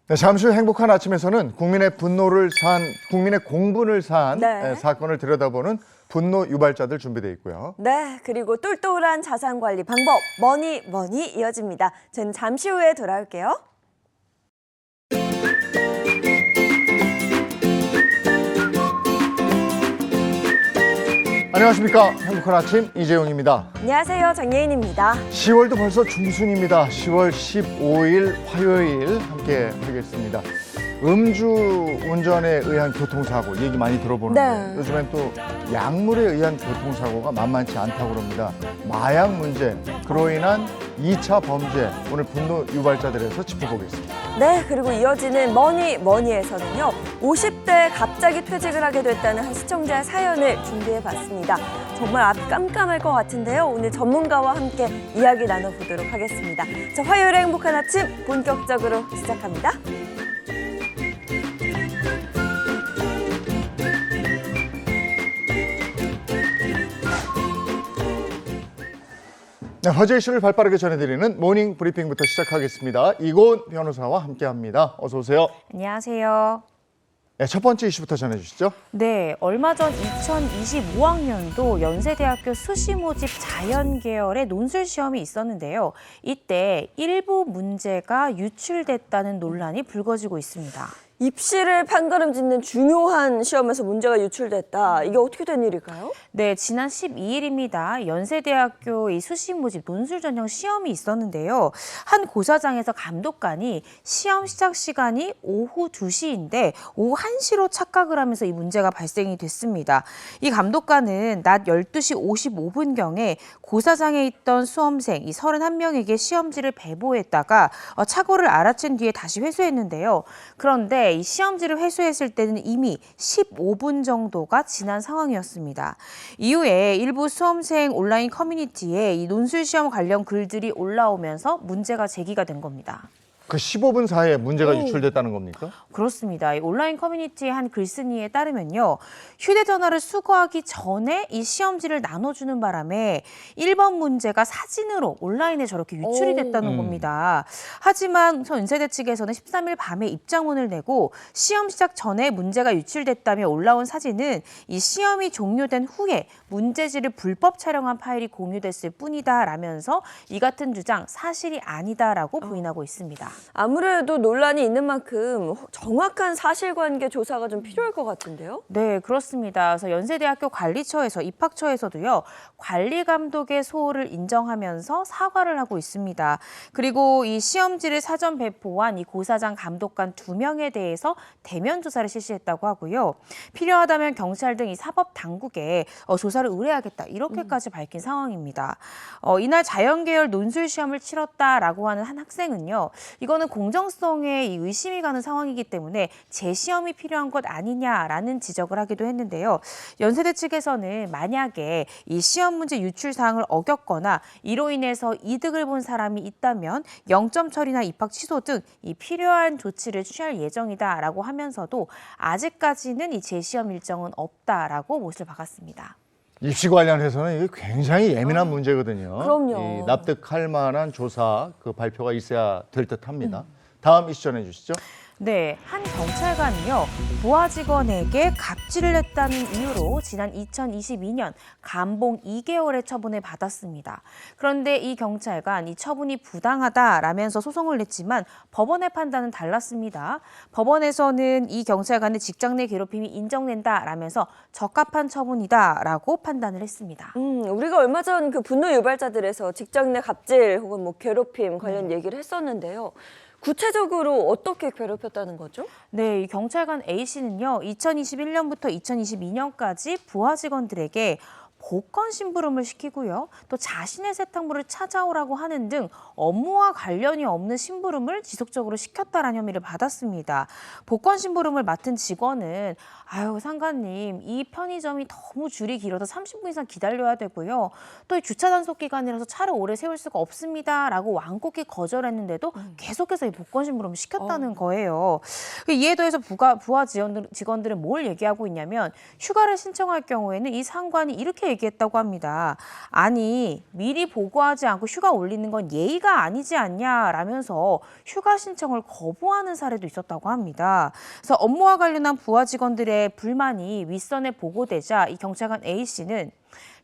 네, 잠시 후 행복한 아침에서는 국민의 공분을 산 네. 사건을 들여다보는 분노 유발자들 준비되어 있고요. 네, 그리고 똘똘한 자산 관리 방법, 뭐니 이어집니다. 저는 잠시 후에 돌아올게요. 안녕하십니까. 행복한 아침 이재용입니다. 안녕하세요, 장예인입니다. 10월도 벌써 중순입니다. 10월 15일 화요일 함께 하겠습니다. 음주 운전에 의한 교통사고 얘기 많이 들어보는데 네. 요즘엔 또 약물에 의한 교통사고가 만만치 않다고 합니다. 마약 문제, 그로 인한 2차 범죄, 오늘 분노 유발자들에서 짚어보겠습니다. 네, 그리고 이어지는 뭐니에서는요. 50대에 갑자기 퇴직을 하게 됐다는 한 시청자의 사연을 준비해봤습니다. 정말 앞이 깜깜할 것 같은데요. 오늘 전문가와 함께 이야기 나눠보도록 하겠습니다. 자, 화요일의 행복한 아침 본격적으로 시작합니다. 네, 화제 이슈를 발빠르게 전해드리는 모닝 브리핑부터 시작하겠습니다. 이고은 변호사와 함께합니다. 어서 오세요. 안녕하세요. 네, 첫 번째 이슈부터 전해주시죠. 네, 얼마 전 2025학년도 연세대학교 수시 모집 자연 계열의 논술 시험이 있었는데요. 이때 일부 문제가 유출됐다는 논란이 불거지고 있습니다. 입시를 판가름짓는 중요한 시험에서 문제가 유출됐다. 이게 어떻게 된 일일까요? 네, 지난 12일입니다. 연세대학교 이 수시 모집 논술 전형 시험이 있었는데요. 한 고사장에서 감독관이 시험 시작 시간이 오후 2시인데 오후 1시로 착각을 하면서 이 문제가 발생이 됐습니다. 이 감독관은 낮 12시 55분경에 고사장에 있던 수험생 이 31명에게 시험지를 배부했다가 착오를 알아챈 뒤에 다시 회수했는데요. 그런데 이 시험지를 회수했을 때는 이미 15분 정도가 지난 상황이었습니다. 이후에 일부 수험생 온라인 커뮤니티에 이 논술 시험 관련 글들이 올라오면서 문제가 제기가 된 겁니다. 그 15분 사이에 문제가 유출됐다는 겁니까? 그렇습니다. 이 온라인 커뮤니티의 한 글쓴이에 따르면요. 휴대전화를 수거하기 전에 이 시험지를 나눠주는 바람에 1번 문제가 사진으로 온라인에 저렇게 유출이 됐다는 겁니다. 하지만 연세대 측에서는 13일 밤에 입장문을 내고 시험 시작 전에 문제가 유출됐다며 올라온 사진은 이 시험이 종료된 후에 문제지를 불법 촬영한 파일이 공유됐을 뿐이다라면서 이 같은 주장 사실이 아니다라고 부인하고 있습니다. 아무래도 논란이 있는 만큼 정확한 사실관계 조사가 좀 필요할 것 같은데요? 네, 그렇습니다. 그래서 연세대학교 관리처에서 입학처에서도요. 관리 감독의 소홀을 인정하면서 사과를 하고 있습니다. 그리고 이 시험지를 사전 배포한 이 고사장 감독관 2명에 대해서 대면 조사를 실시했다고 하고요. 필요하다면 경찰 등 이 사법 당국에 조사를 의뢰하겠다 이렇게까지 밝힌 상황입니다. 이날 자연계열 논술 시험을 치렀다라고 하는 한 학생은요. 이거는 공정성에 이 의심이 가는 상황이기 때문에 재시험이 필요한 것 아니냐라는 지적을 하기도 했는데요. 연세대 측에서는 만약에 이 시험 문제 유출 사항을 어겼거나 이로 인해서 이득을 본 사람이 있다면 0점 처리나 입학 취소 등 이 필요한 조치를 취할 예정이다라고 하면서도 아직까지는 이 재시험 일정은 없다라고 못을 박았습니다. 입시 관련해서는 이게 굉장히 예민한 문제거든요. 그럼요. 이 납득할 만한 조사 그 발표가 있어야 될 듯합니다. 다음 이슈 전해주시죠. 네, 한 경찰관이요. 부하 직원에게 갑질을 했다는 이유로 지난 2022년 감봉 2개월의 처분을 받았습니다. 그런데 이 경찰관 이 처분이 부당하다라면서 소송을 냈지만 법원의 판단은 달랐습니다. 법원에서는 이 경찰관의 직장 내 괴롭힘이 인정된다라면서 적합한 처분이다라고 판단을 했습니다. 우리가 얼마 전 그 분노 유발자들에서 직장 내 갑질 혹은 뭐 괴롭힘 관련 얘기를 했었는데요. 구체적으로 어떻게 괴롭혔다는 거죠? 네, 이 경찰관 A씨는요, 2021년부터 2022년까지 부하 직원들에게 복권 심부름을 시키고요. 또 자신의 세탁물을 찾아오라고 하는 등 업무와 관련이 없는 심부름을 지속적으로 시켰다라는 혐의를 받았습니다. 복권 심부름을 맡은 직원은 아유 상관님 이 편의점이 너무 줄이 길어서 30분 이상 기다려야 되고요. 또 이 주차 단속 기간이라서 차를 오래 세울 수가 없습니다라고 완곡히 거절했는데도 계속해서 이 복권 심부름을 시켰다는 거예요. 이에 더해서 부하 직원들은 뭘 얘기하고 있냐면 휴가를 신청할 경우에는 이 상관이 이렇게 이렇게 얘기했다고 합니다. 아니, 미리 보고하지 않고 휴가 올리는 건 예의가 아니지 않냐라면서 휴가 신청을 거부하는 사례도 있었다고 합니다. 그래서 업무와 관련한 부하 직원들의 불만이 윗선에 보고되자 이 경찰관 A씨는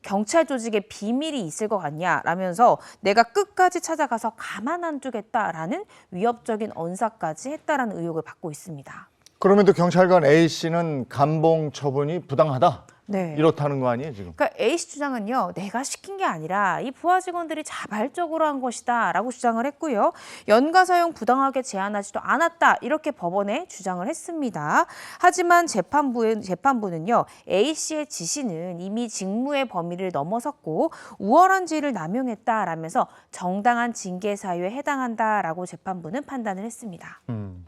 경찰 조직에 비밀이 있을 것 같냐라면서 내가 끝까지 찾아가서 가만 안 두겠다라는 위협적인 언사까지 했다라는 의혹을 받고 있습니다. 그러면 또 경찰관 A씨는 감봉 처분이 부당하다? 네. 이렇다는 거 아니에요, 지금? 그러니까 A씨 주장은요. 내가 시킨 게 아니라 이 부하 직원들이 자발적으로 한 것이다 라고 주장을 했고요. 연가 사용 부당하게 제한하지도 않았다 이렇게 법원에 주장을 했습니다. 하지만 재판부는요. A씨의 지시는 이미 직무의 범위를 넘어섰고 우월한 지위를 남용했다라면서 정당한 징계 사유에 해당한다라고 재판부는 판단을 했습니다.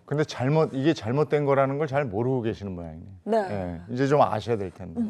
근데 이게 잘못된 거라는 걸 잘 모르고 계시는 모양이네요. 네. 예, 이제 좀 아셔야 될 텐데.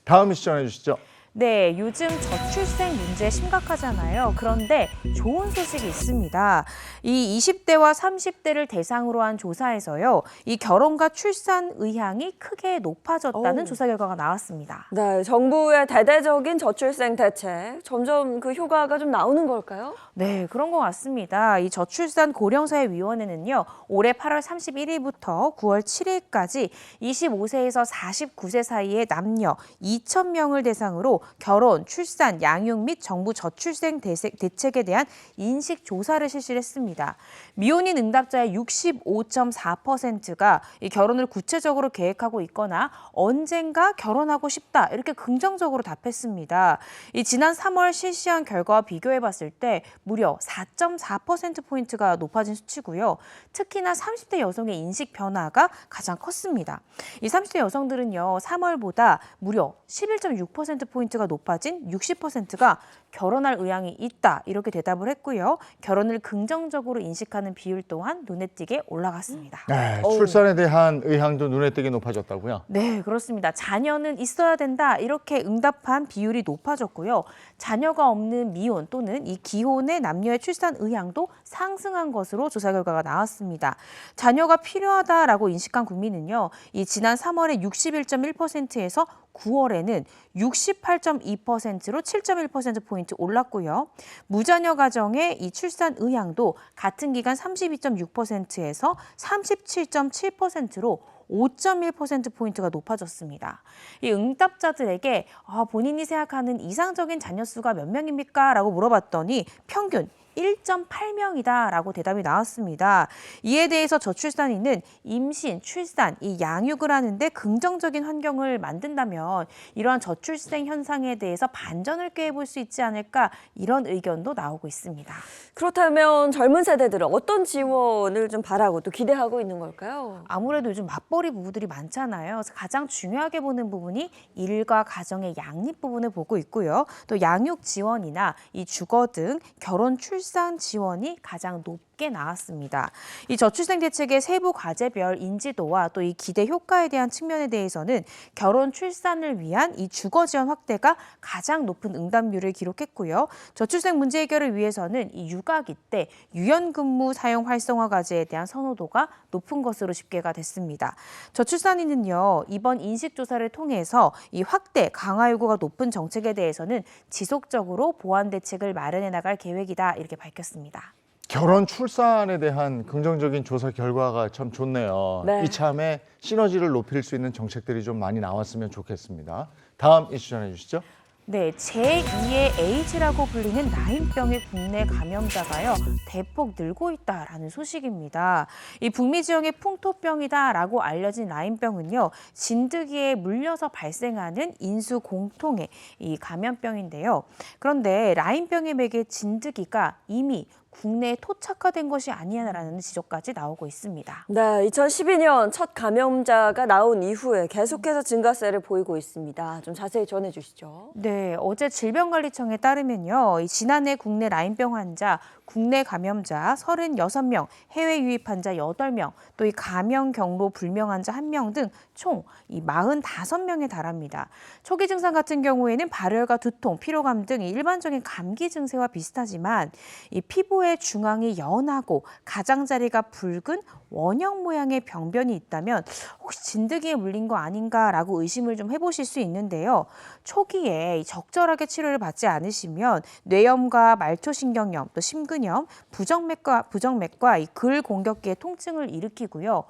다음 이슈 전해주시죠. 네, 요즘 저출생 문제 심각하잖아요. 그런데 좋은 소식이 있습니다. 이 20대와 30대를 대상으로 한 조사에서요. 이 결혼과 출산 의향이 크게 높아졌다는 조사 결과가 나왔습니다. 네, 정부의 대대적인 저출생 대책, 점점 그 효과가 좀 나오는 걸까요? 네, 그런 것 같습니다. 이 저출산 고령사회위원회는요. 올해 8월 31일부터 9월 7일까지 25세에서 49세 사이의 남녀 2,000명을 대상으로 결혼, 출산, 양육 및 정부 저출생 대책에 대한 인식 조사를 실시를 했습니다. 미혼인 응답자의 65.4%가 이 결혼을 구체적으로 계획하고 있거나 언젠가 결혼하고 싶다 이렇게 긍정적으로 답했습니다. 이 지난 3월 실시한 결과와 비교해봤을 때 무려 4.4%포인트가 높아진 수치고요. 특히나 30대 여성의 인식 변화가 가장 컸습니다. 이 30대 여성들은요. 3월보다 무려 11.6%포인트가 높아진 60%가 결혼할 의향이 있다 이렇게 대답을 했고요. 결혼을 긍정적으로 인식하는 비율 또한 눈에 띄게 올라갔습니다. 네, 출산에 대한 의향도 눈에 띄게 높아졌다고요? 네, 그렇습니다. 자녀는 있어야 된다 이렇게 응답한 비율이 높아졌고요. 자녀가 없는 미혼 또는 이 기혼의 남녀의 출산 의향도 상승한 것으로 조사 결과가 나왔습니다. 자녀가 필요하다라고 인식한 국민은요. 이 지난 3월에 61.1%에서 9월에는 68.2%로 7.1%포인트 올랐고요. 무자녀 가정의 이 출산 의향도 같은 기간 32.6%에서 37.7%로 5.1%포인트가 높아졌습니다. 이 응답자들에게 본인이 생각하는 이상적인 자녀 수가 몇 명입니까? 라고 물어봤더니 평균 1.8명이다라고 대답이 나왔습니다. 이에 대해서 저출산인은 임신, 출산, 이 양육을 하는데 긍정적인 환경을 만든다면 이러한 저출생 현상에 대해서 반전을 꾀해볼 수 있지 않을까 이런 의견도 나오고 있습니다. 그렇다면 젊은 세대들은 어떤 지원을 좀 바라고 또 기대하고 있는 걸까요? 아무래도 요즘 맞벌이 부부들이 많잖아요. 그래서 가장 중요하게 보는 부분이 일과 가정의 양립 부분을 보고 있고요. 또 양육 지원이나 이 주거 등 결혼 출산 지원이 가장 높게 나왔습니다. 이 저출생 대책의 세부 과제별 인지도와 또 이 기대 효과에 대한 측면에 대해서는 결혼 출산을 위한 이 주거 지원 확대가 가장 높은 응답률을 기록했고요. 저출생 문제 해결을 위해서는 이 육아기 때 유연근무 사용 활성화 과제에 대한 선호도가 높은 것으로 집계가 됐습니다. 저출산인은요 이번 인식조사를 통해서 이 확대 강화 요구가 높은 정책에 대해서는 지속적으로 보완 대책을 마련해 나갈 계획이다 이렇게 밝혔습니다. 결혼 출산에 대한 긍정적인 조사 결과가 참 좋네요. 네. 이참에 시너지를 높일 수 있는 정책들이 좀 많이 나왔으면 좋겠습니다. 다음 이슈 전해주시죠. 네, 제2의 H라고 불리는 라인병의 국내 감염자가요 대폭 늘고 있다라는 소식입니다. 이 북미 지역의 풍토병이다라고 알려진 라인병은요 진드기에 물려서 발생하는 인수 공통의 이 감염병인데요. 그런데 라인병에 매개 진드기가 이미 국내에 토착화된 것이 아니냐라는 지적까지 나오고 있습니다. 네, 2012년 첫 감염자가 나온 이후에 계속해서 증가세를 보이고 있습니다. 좀 자세히 전해주시죠. 네, 어제 질병관리청에 따르면요. 지난해 국내 라인병 환자, 국내 감염자 36명, 해외 유입 환자 8명, 또 이 감염 경로 불명 환자 1명 등 총 45명에 달합니다. 초기 증상 같은 경우에는 발열과 두통, 피로감 등 일반적인 감기 증세와 비슷하지만 이 피부에 폐부의 중앙이 연하고 가장자리가 붉은 원형 모양의 병변이 있다면 혹시 진드기에 물린 거 아닌가라고 의심을 좀 해보실 수 있는데요. 초기에 적절하게 치료를 받지 않으시면 뇌염과 말초신경염, 또 심근염, 부정맥과 이 글 공격기의 통증을 일으키고요.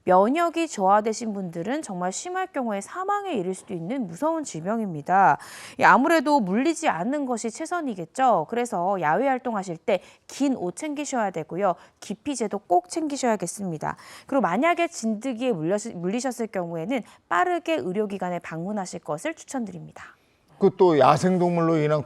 면역이 저하되신 분들은 정말 심할 경우에 사망에 이를 수도 있는 무서운 질병입니다. 아무래도 물리지 않는 것이 최선이겠죠. 그래서 야외 활동하실 때 긴 옷 챙기셔야 되고요. 기피제도 꼭 챙기셔야겠습니다. 그리고 만약에 진드기에 물리셨을 경우에는 빠르게 의료기관에 방문하실 것을 추천드립니다. 그 또 야생동물로 인한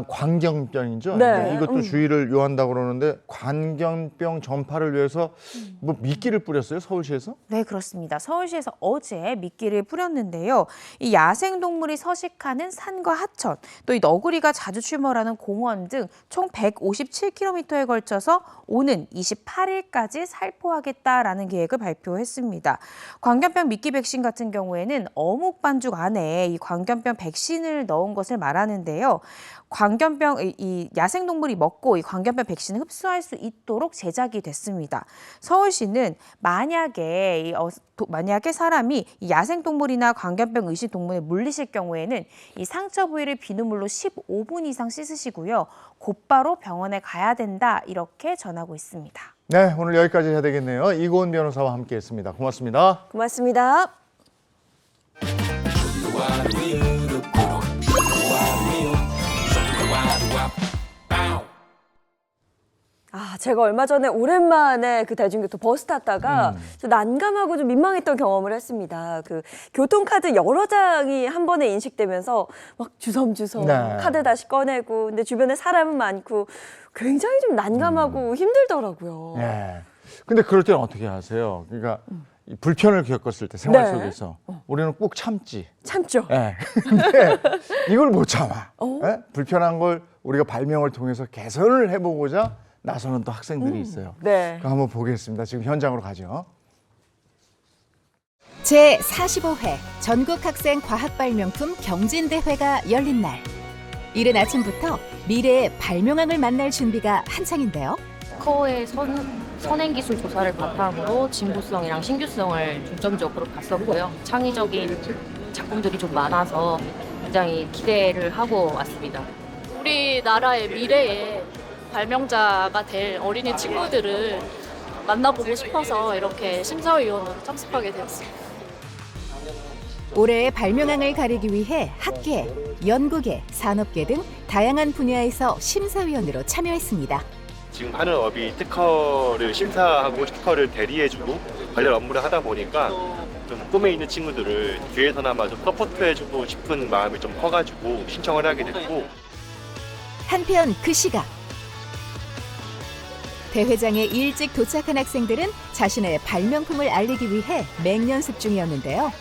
광견병이죠. 네. 이것도 주의를 요한다고 그러는데 광견병 전파를 위해서 뭐 미끼를 뿌렸어요, 서울시에서? 네, 그렇습니다. 서울시에서 어제 미끼를 뿌렸는데요. 이 야생동물이 서식하는 산과 하천, 또 이 너구리가 자주 출몰하는 공원 등 총 157km에 걸쳐서 오는 28일까지 살포하겠다라는 계획을 발표했습니다. 광견병 미끼 백신 같은 경우에는 어묵 반죽 안에 이 광견병 백신을 넣은 것을 말하는데요. 이 야생동물이 먹고 이 광견병 백신을 흡수할 수 있도록 제작이 됐습니다. 서울시는 만약에 사람이 이 야생동물이나 광견병 의심 동물에 물리실 경우에는 이 상처 부위를 비누물로 15분 이상 씻으시고요. 곧바로 병원에 가야 된다 이렇게 전하고 있습니다. 네, 오늘 여기까지 해야 되겠네요. 이고은 변호사와 함께했습니다. 고맙습니다. 고맙습니다. 제가 얼마 전에 오랜만에 그 대중교통 버스 탔다가 좀 난감하고 좀 민망했던 경험을 했습니다. 그 교통카드 여러 장이 한 번에 인식되면서 막 주섬주섬 네. 카드 다시 꺼내고 근데 주변에 사람은 많고 굉장히 좀 난감하고 힘들더라고요. 네. 근데 그럴 때는 어떻게 하세요? 그러니까 이 불편을 겪었을 때 생활 네. 속에서 우리는 꼭 참지. 참죠. 네. 근데 이걸 못 참아. 어? 네? 불편한 걸 우리가 발명을 통해서 개선을 해보고자 나서는 또 학생들이 있어요. 네. 그거 한번 보겠습니다. 지금 현장으로 가죠. 제45회 전국학생 과학발명품 경진대회가 열린 날. 이른 아침부터 미래의 발명왕을 만날 준비가 한창인데요. 특허의 선행기술 조사를 바탕으로 진보성이랑 신규성을 중점적으로 봤었고요. 창의적인 작품들이 좀 많아서 굉장히 기대를 하고 왔습니다. 우리나라의 미래에 발명자가 될 어린이 친구들을 만나보고 싶어서 이렇게 심사위원으로 참석하게 되었습니다. 올해의 발명왕을 가리기 위해 학계, 연구계, 산업계 등 다양한 분야에서 심사위원으로 참여했습니다. 지금 하는 업이 특허를 심사하고 특허를 대리해주고 관련 업무를 하다 보니까 좀 꿈에 있는 친구들을 뒤에서나마 좀 서포트해주고 싶은 마음이 좀 커가지고 신청을 하게 됐고. 한편 그 시각 대회장에 일찍 도착한 학생들은 자신의 발명품을 알리기 위해 맹연습 중이었는데요.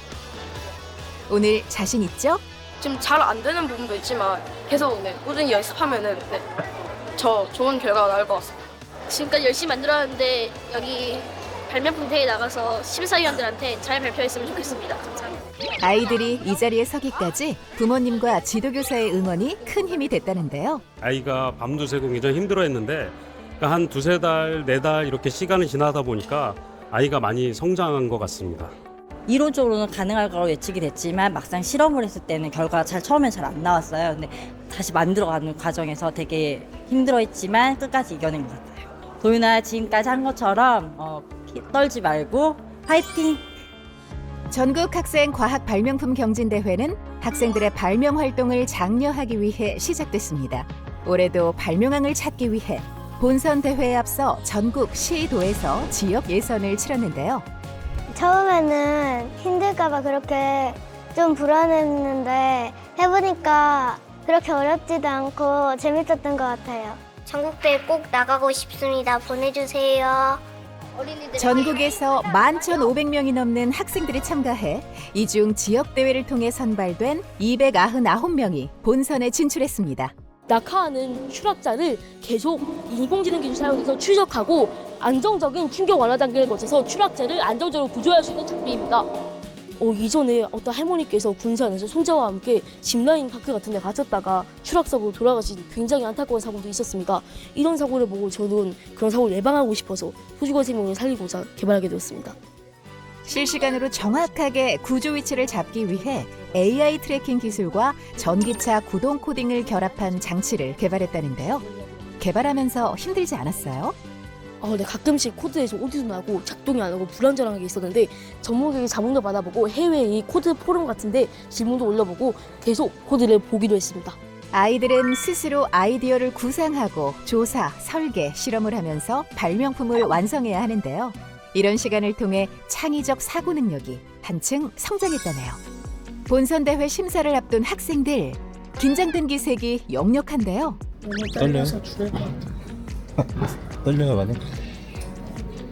오늘 자신 있죠? 좀 잘 안 되는 부분도 있지만 계속 꾸준히 연습하면은 저 좋은 결과가 나올 것 같습니다. 지금까지 열심히 만들었는데 여기 발명품 대회에 나가서 심사위원들한테 잘 발표했으면 좋겠습니다. 감사합니다. 아이들이 이 자리에 서기까지 부모님과 지도교사의 응원이 큰 힘이 됐다는데요. 아이가 밤도 새고 굉장히 힘들어했는데 한 두세 달, 네 달 이렇게 시간이 지나다 보니까 아이가 많이 성장한 것 같습니다. 이론적으로는 가능할 거라고 예측이 됐지만 막상 실험을 했을 때는 결과가 처음엔 잘 안 나왔어요. 근데 다시 만들어가는 과정에서 되게 힘들어했지만 끝까지 이겨낸 것 같아요. 도윤아 지금까지 한 것처럼 떨지 말고 화이팅! 전국학생 과학발명품 경진대회는 학생들의 발명 활동을 장려하기 위해 시작됐습니다. 올해도 발명왕을 찾기 위해 본선 대회에 앞서 전국 시도에서 지역 예선을 치렀는데요. 처음에는 힘들까봐 그렇게 좀 불안했는데 해보니까 그렇게 어렵지도 않고 재밌었던 것 같아요. 전국대회 꼭 나가고 싶습니다. 보내주세요. 전국에서 11,500명이 넘는 학생들이 참가해 이 중 지역대회를 통해 선발된 299명이 본선에 진출했습니다. 낙하하는 추락자를 계속 인공지능 기술 사용해서 추적하고 안정적인 충격 완화 단계를 거쳐서 추락자를 안정적으로 구조할 수 있는 장비입니다. 이전에 어떤 할머니께서 군산에서 손자와 함께 짚라인 파크 같은 데 갇혔다가 추락사고로 돌아가신 굉장히 안타까운 사고도 있었습니다. 이런 사고를 보고 저는 그런 사고를 예방하고 싶어서 소중한 생명을 살리고자 개발하게 되었습니다. 실시간으로 정확하게 구조 위치를 잡기 위해 AI 트래킹 기술과 전기차 구동 코딩을 결합한 장치를 개발했다는데요. 개발하면서 힘들지 않았어요? 네, 가끔씩 코드에 좀 오디도 나고 작동이 안 하고 불안정한 게 있었는데 전문가에게 자문도 받아보고 해외 이 코드 포럼 같은데 질문도 올려보고 계속 코드를 보기도 했습니다. 아이들은 스스로 아이디어를 구상하고 조사, 설계, 실험을 하면서 발명품을 완성해야 하는데요. 이런 시간을 통해 창의적 사고 능력이 한층 성장했다네요. 본선대회 심사를 앞둔 학생들, 긴장된 기색이 역력한데요. 떨려요 많이?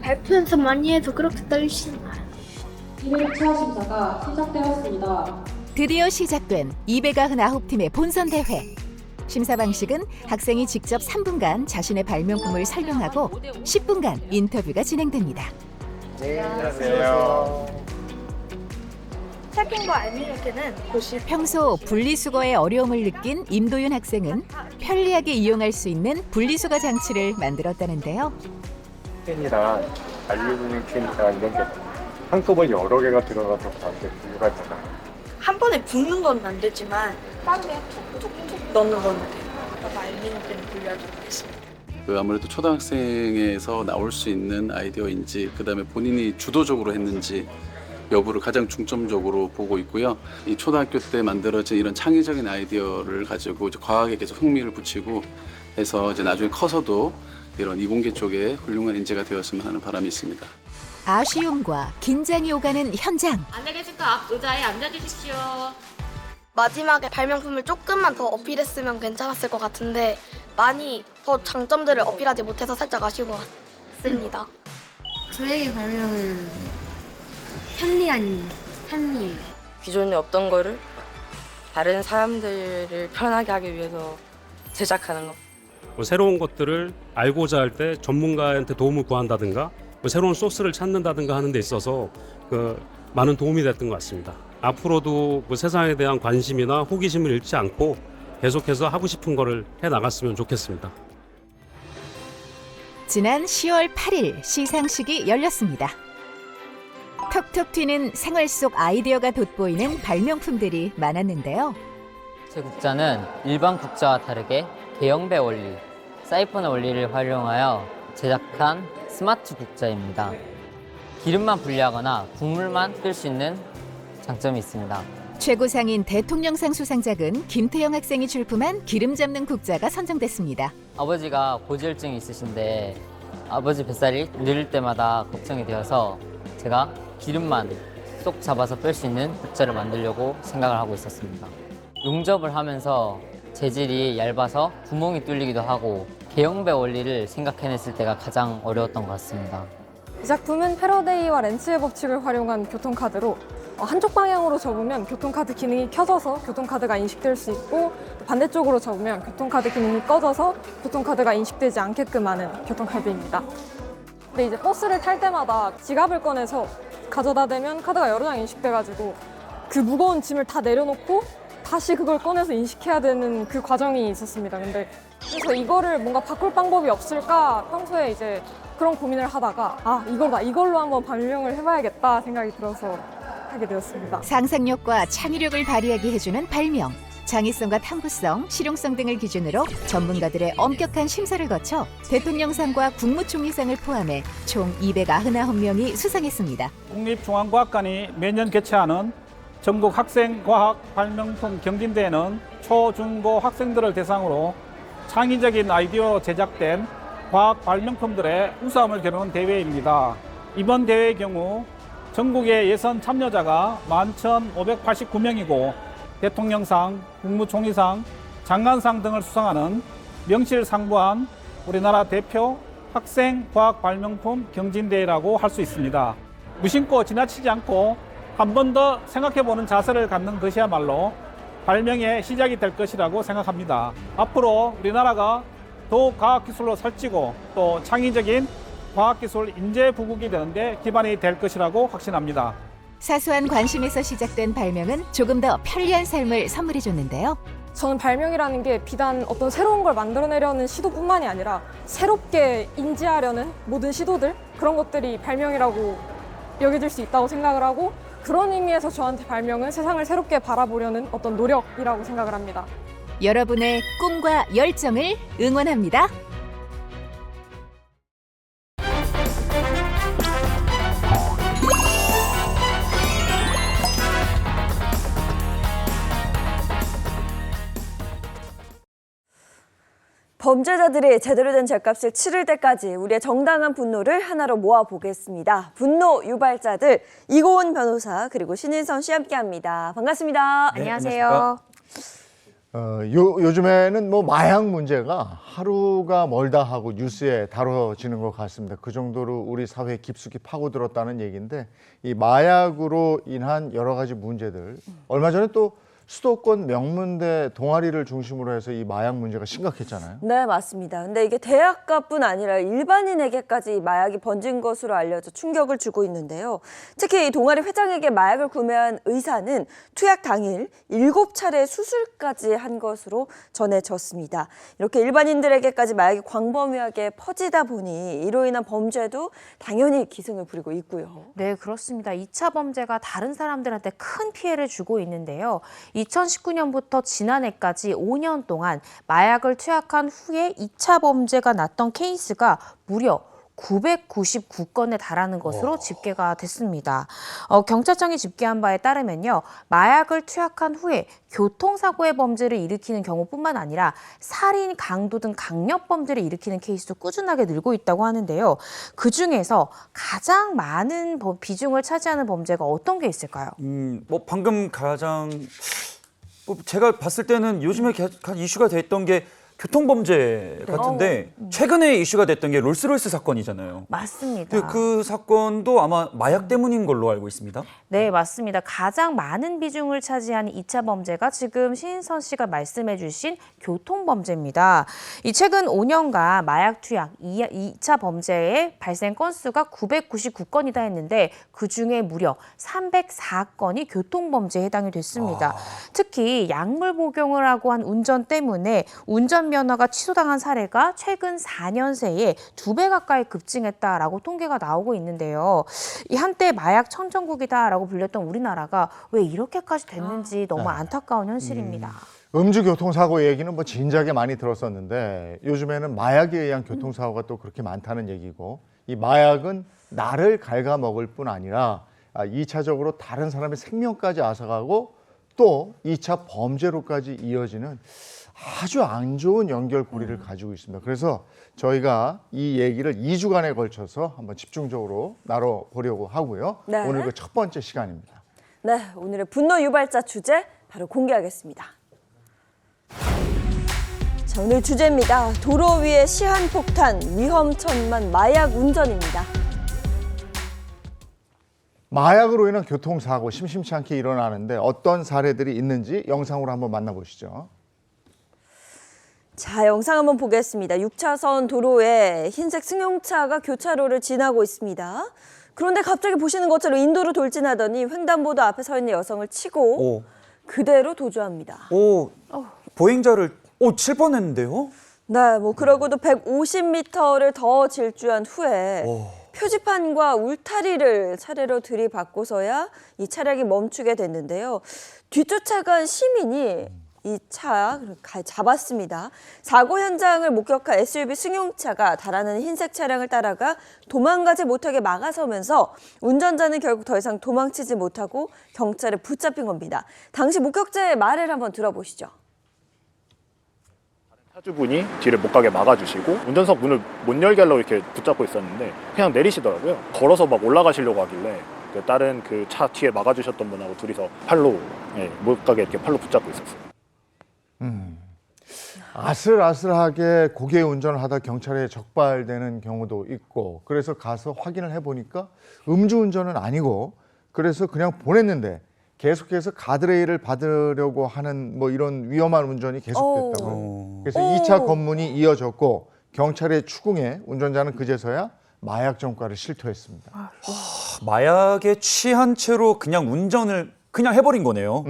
발표 연습 많이 해서 그렇게 떨리시나요? 1차 심사가 시작되었습니다. 드디어 시작된 299팀의 본선대회. 심사 방식은 학생이 직접 3분간 자신의 발명품을 설명하고 10분간 인터뷰가 진행됩니다. 안녕하세요. 채팅과 알미노트는 평소 분리수거의 어려움을 느낀 임도윤 학생은 편리하게 이용할 수 있는 분리수거 장치를 만들었다는데요. 캔이랑 알루미늄 캔이랑 이런 게 한꺼번에 여러 개가 들어가서 가는데 분류가 되나? 한 번에 붓는 건 안 되지만 빠르게 툭툭툭 넣는 건 돼요. 그래서 알미늄 분류하도록 하겠습니다. 아무래도 초등학생에서 나올 수 있는 아이디어인지 그다음에 본인이 주도적으로 했는지 여부를 가장 중점적으로 보고 있고요. 이 초등학교 때 만들어진 이런 창의적인 아이디어를 가지고 이제 과학에 계속 흥미를 붙이고 해서 이제 나중에 커서도 이런 이공계 쪽에 훌륭한 인재가 되었으면 하는 바람이 있습니다. 아쉬움과 긴장이 오가는 현장. 앉아 계실까? 앞 의자에 앉아주십시오. 마지막에 발명품을 조금만 더 어필했으면 괜찮았을 것 같은데 많이 더 장점들을 어필하지 못해서 살짝 아쉬운 것 같습니다. 저에게 발명은 편리해요. 기존에 없던 거를 다른 사람들을 편하게 하기 위해서 제작하는 거. 새로운 것들을 알고자 할 때 전문가한테 도움을 구한다든가 새로운 소스를 찾는다든가 하는 데 있어서 많은 도움이 됐던 것 같습니다. 앞으로도 세상에 대한 관심이나 호기심을 잃지 않고 계속해서 하고 싶은 거를 해나갔으면 좋겠습니다. 지난 10월 8일 시상식이 열렸습니다. 톡톡 튀는 생활 속 아이디어가 돋보이는 발명품들이 많았는데요. 제 국자는 일반 국자와 다르게 개영배 원리, 사이펀 원리를 활용하여 제작한 스마트 국자입니다. 기름만 분리하거나 국물만 끓일 수 있는 장점이 있습니다. 최고상인 대통령상 수상작은 김태영 학생이 출품한 기름 잡는 국자가 선정됐습니다. 아버지가 고지혈증이 있으신데 아버지 뱃살이 늘릴 때마다 걱정이 되어서 제가 기름만 쏙 잡아서 뺄 수 있는 국자를 만들려고 생각을 하고 있었습니다. 용접을 하면서 재질이 얇아서 구멍이 뚫리기도 하고 개영배 원리를 생각해냈을 때가 가장 어려웠던 것 같습니다. 이 작품은 패러데이와 렌츠의 법칙을 활용한 교통카드로 한쪽 방향으로 접으면 교통카드 기능이 켜져서 교통카드가 인식될 수 있고 반대쪽으로 접으면 교통카드 기능이 꺼져서 교통카드가 인식되지 않게끔 하는 교통카드입니다. 근데 이제 버스를 탈 때마다 지갑을 꺼내서 가져다 대면 카드가 여러 장 인식돼가지고 그 무거운 짐을 다 내려놓고 다시 그걸 꺼내서 인식해야 되는 그 과정이 있었습니다. 근데 그래서 이거를 뭔가 바꿀 방법이 없을까 평소에 이제 그런 고민을 하다가 이걸로 한번 발명을 해봐야겠다 생각이 들어서 하게 되었습니다. 상상력과 창의력을 발휘하게 해주는 발명, 창의성과 탐구성, 실용성 등을 기준으로 전문가들의 엄격한 심사를 거쳐 대통령상과 국무총리상을 포함해 총 299명이 수상했습니다. 국립중앙과학관이 매년 개최하는 전국 학생과학 발명품 경진대회는 초, 중, 고 학생들을 대상으로 창의적인 아이디어 제작된 과학 발명품들의 우수함을 겨루는 대회입니다. 이번 대회의 경우 전국의 예선 참여자가 11,589명이고 대통령상, 국무총리상, 장관상 등을 수상하는 명실상부한 우리나라 대표 학생과학발명품 경진대회라고 할 수 있습니다. 무심코 지나치지 않고 한 번 더 생각해보는 자세를 갖는 것이야말로 발명의 시작이 될 것이라고 생각합니다. 앞으로 우리나라가 더욱 과학기술로 살찌고 또 창의적인 과학기술 인재 부국이 되는데 기반이 될 것이라고 확신합니다. 사소한 관심에서 시작된 발명은 조금 더 편리한 삶을 선물해줬는데요. 저는 발명이라는 게 비단 어떤 새로운 걸 만들어내려는 시도뿐만이 아니라 새롭게 인지하려는 모든 시도들, 그런 것들이 발명이라고 여겨질 수 있다고 생각을 하고, 그런 의미에서 저한테 발명은 세상을 새롭게 바라보려는 어떤 노력이라고 생각을 합니다. 여러분의 꿈과 열정을 응원합니다. 범죄자들이 제대로 된 죗값을 치를 때까지 우리의 정당한 분노를 하나로 모아보겠습니다. 분노 유발자들, 이고은 변호사 그리고 신인선 씨 함께합니다. 반갑습니다. 네, 안녕하세요. 요즘에는 뭐 마약 문제가 하루가 멀다 하고 뉴스에 다뤄지는 것 같습니다. 그 정도로 우리 사회에 깊숙이 파고들었다는 얘기인데, 이 마약으로 인한 여러 가지 문제들, 얼마 전에 또 수도권 명문대 동아리를 중심으로 해서 이 마약 문제가 심각했잖아요. 네, 맞습니다. 근데 이게 대학가뿐 아니라 일반인에게까지 마약이 번진 것으로 알려져 충격을 주고 있는데요. 특히 이 동아리 회장에게 마약을 구매한 의사는 투약 당일 7차례 수술까지 한 것으로 전해졌습니다. 이렇게 일반인들에게까지 마약이 광범위하게 퍼지다 보니 이로 인한 범죄도 당연히 기승을 부리고 있고요. 네, 그렇습니다. 2차 범죄가 다른 사람들한테 큰 피해를 주고 있는데요. 2019년부터 지난해까지 5년 동안 마약을 투약한 후에 2차 범죄가 났던 케이스가 무려 999건에 달하는 것으로 집계가 됐습니다. 경찰청이 집계한 바에 따르면요, 마약을 투약한 후에 교통사고의 범죄를 일으키는 경우뿐만 아니라 살인, 강도 등 강력 범죄를 일으키는 케이스도 꾸준하게 늘고 있다고 하는데요. 그 중에서 가장 많은 비중을 차지하는 범죄가 어떤 게 있을까요? 뭐 방금 가장 제가 봤을 때는 요즘에 이슈가 됐던 게 교통범죄 같은데, 최근에 이슈가 됐던 게 롤스로이스 사건이잖아요. 맞습니다. 그 사건도 아마 마약 때문인 걸로 알고 있습니다. 네, 맞습니다. 가장 많은 비중을 차지한 2차 범죄가 지금 신인선 씨가 말씀해 주신 교통범죄입니다. 이 최근 5년간 마약 투약 2차 범죄의 발생 건수가 999건이다 했는데, 그중에 무려 304건이 교통범죄에 해당이 됐습니다. 특히 약물 복용을 하고 한 운전 때문에 운전면허가 취소당한 사례가 최근 4년 새에 2배 가까이 급증했다라고 통계가 나오고 있는데요. 이 한때 마약 천정국이다라고 불렸던 우리나라가 왜 이렇게까지 됐는지 너무 안타까운 현실입니다. 음주교통사고 얘기는 뭐 진작에 많이 들었었는데, 요즘에는 마약에 의한 교통사고가 또 그렇게 많다는 얘기고, 이 마약은 나를 갉아먹을 뿐 아니라 2차적으로 다른 사람의 생명까지 앗아가고 또 2차 범죄로까지 이어지는 아주 안 좋은 연결고리를 가지고 있습니다. 그래서 저희가 이 얘기를 2주간에 걸쳐서 한번 집중적으로 나눠보려고 하고요. 네. 오늘 그 첫 번째 시간입니다. 네, 오늘의 분노 유발자 주제 바로 공개하겠습니다. 자, 오늘 주제입니다. 도로 위에 시한폭탄, 위험천만 마약 운전입니다. 마약으로 인한 교통사고 심심치 않게 일어나는데 어떤 사례들이 있는지 영상으로 한번 만나보시죠. 자, 영상 한번 보겠습니다. 6차선 도로에 흰색 승용차가 교차로를 지나고 있습니다. 그런데 갑자기 보시는 것처럼 인도로 돌진하더니 횡단보도 앞에 서 있는 여성을 치고 그대로 도주합니다. 보행자를 칠 뻔했는데요? 네, 뭐 그러고도 150m를 더 질주한 후에 표지판과 울타리를 차례로 들이받고서야 이 차량이 멈추게 됐는데요. 뒤쫓아간 시민이 이 차 잡았습니다. 사고 현장을 목격한 SUV 승용차가 달아나는 흰색 차량을 따라가 도망가지 못하게 막아서면서 운전자는 결국 더 이상 도망치지 못하고 경찰에 붙잡힌 겁니다. 당시 목격자의 말을 한번 들어보시죠. 차주분이 뒤를 못 가게 막아주시고 운전석 문을 못 열게 하려고 이렇게 붙잡고 있었는데 그냥 내리시더라고요. 걸어서 막 올라가시려고 하길래 다른 그 차 뒤에 막아주셨던 분하고 둘이서 팔로 못 가게 이렇게 팔로 붙잡고 있었어요. 아슬아슬하게 고개 운전을 하다 경찰에 적발되는 경우도 있고, 그래서 가서 확인을 해보니까 음주운전은 아니고, 그래서 그냥 보냈는데 계속해서 가드레일을 받으려고 하는 뭐 이런 위험한 운전이 계속됐다고요. 그래서 2차 검문이 이어졌고 경찰의 추궁에 운전자는 그제서야 마약 전과를 실토했습니다. 마약에 취한 채로 그냥 운전을 그냥 해버린 거네요.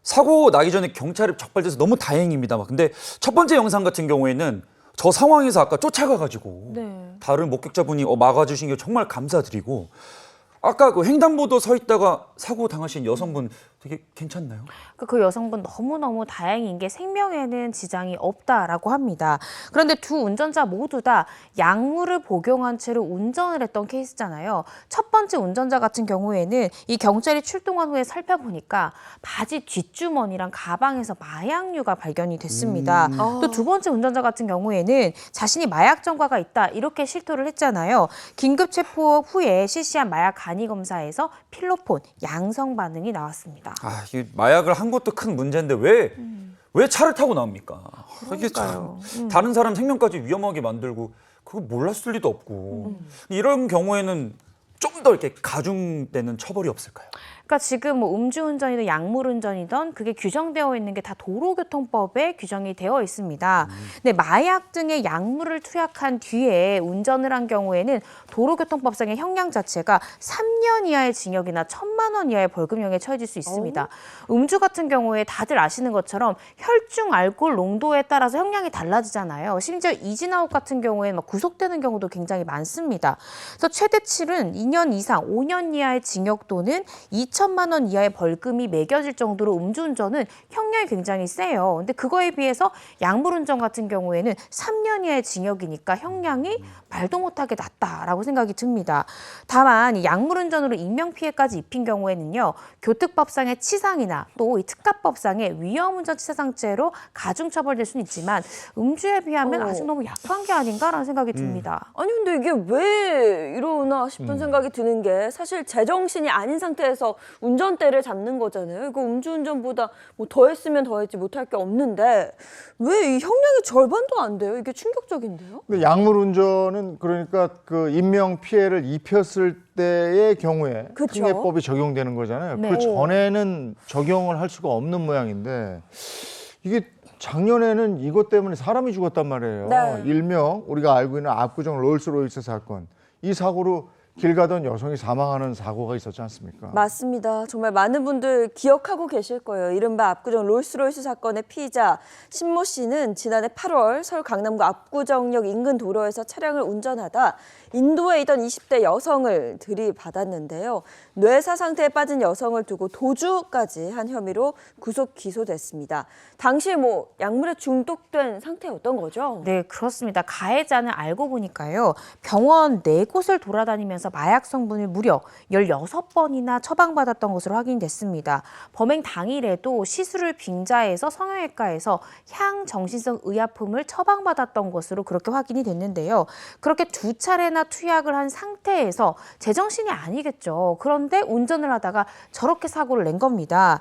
사고 나기 전에 경찰에 적발돼서 너무 다행입니다. 근데 첫 번째 영상 같은 경우에는 저 상황에서 아까 쫓아가가지고 다른 목격자분이 막아주신 게 정말 감사드리고, 아까 그 횡단보도 서 있다가 사고 당하신 여성분 되게 괜찮나요? 그 여성분 너무너무 다행인 게 생명에는 지장이 없다라고 합니다. 그런데 두 운전자 모두 다 약물을 복용한 채로 운전을 했던 케이스잖아요. 첫 번째 운전자 같은 경우에는 이 경찰이 출동한 후에 살펴보니까 바지 뒷주머니랑 가방에서 마약류가 발견이 됐습니다. 또 두 번째 운전자 같은 경우에는 자신이 마약 전과가 있다 이렇게 실토를 했잖아요. 긴급 체포 후에 실시한 마약 간이 검사에서 필로폰 양성 반응이 나왔습니다. 이게 마약을 한 것도 큰 문제인데 왜 차를 타고 나옵니까? 이게 참 다른 사람 생명까지 위험하게 만들고 그거 몰랐을 리도 없고 이런 경우에는 좀 더 이렇게 가중되는 처벌이 없을까요? 그러니까 지금 뭐 음주운전이든 약물운전이든 그게 규정되어 있는 게 다 도로교통법에 규정이 되어 있습니다. 근데 마약 등의 약물을 투약한 뒤에 운전을 한 경우에는 도로교통법상의 형량 자체가 3년 이하의 징역이나 1,000만 원 이하의 벌금형에 처해질 수 있습니다. 음주 같은 경우에 다들 아시는 것처럼 혈중 알코올 농도에 따라서 형량이 달라지잖아요. 심지어 이진아웃 같은 경우에는 막 구속되는 경우도 굉장히 많습니다. 그래서 최대치는 2년 이상 5년 이하의 징역 또는 2천만 원 이하의 벌금이 매겨질 정도로 음주운전은 형량이 굉장히 세요. 근데 그거에 비해서 약물운전 같은 경우에는 3년 이하의 징역이니까 형량이 말도 못하게 낮다라고 생각이 듭니다. 다만 이 약물운전으로 인명피해까지 입힌 경우에는요, 교특법상의 치상이나 또 이 특가법상의 위험운전치사상죄로 가중처벌될 수는 있지만 음주에 비하면 아직 너무 약한 게 아닌가라는 생각이 듭니다. 아니 근데 이게 왜 이러나 싶은 생각이 드는 게 사실 제정신이 아닌 상태에서 운전대를 잡는 거잖아요. 이거 음주운전보다 뭐 더했으면 더했지 못할 게 없는데 왜 이 형량이 절반도 안 돼요? 이게 충격적인데요? 근데 약물운전은 그러니까 그 인명 피해를 입혔을 때의 경우에 특례법이 적용되는 거잖아요. 네. 그 전에는 적용을 할 수가 없는 모양인데 이게 작년에는 이것 때문에 사람이 죽었단 말이에요. 네. 일명 우리가 알고 있는 압구정 롤스로이스 사건. 이 사고로 길 가던 여성이 사망하는 사고가 있었지 않습니까? 맞습니다. 정말 많은 분들 기억하고 계실 거예요. 이른바 압구정 롤스로이스 사건의 피의자 신모 씨는 지난해 8월 서울 강남구 압구정역 인근 도로에서 차량을 운전하다 인도에 있던 20대 여성을 들이받았는데요. 뇌사 상태에 빠진 여성을 두고 도주까지 한 혐의로 구속 기소됐습니다. 당시에 뭐 약물에 중독된 상태였던 거죠? 네, 그렇습니다. 가해자는 알고 보니까요, 병원 4곳을 돌아다니면서 마약 성분을 무려 16번이나 처방받았던 것으로 확인됐습니다. 범행 당일에도 시술을 빙자해서 성형외과에서 향정신성 의약품을 처방받았던 것으로 그렇게 확인이 됐는데요. 그렇게 2차례나 투약을 한 상태에서 제정신이 아니겠죠. 그런데 운전을 하다가 저렇게 사고를 낸 겁니다.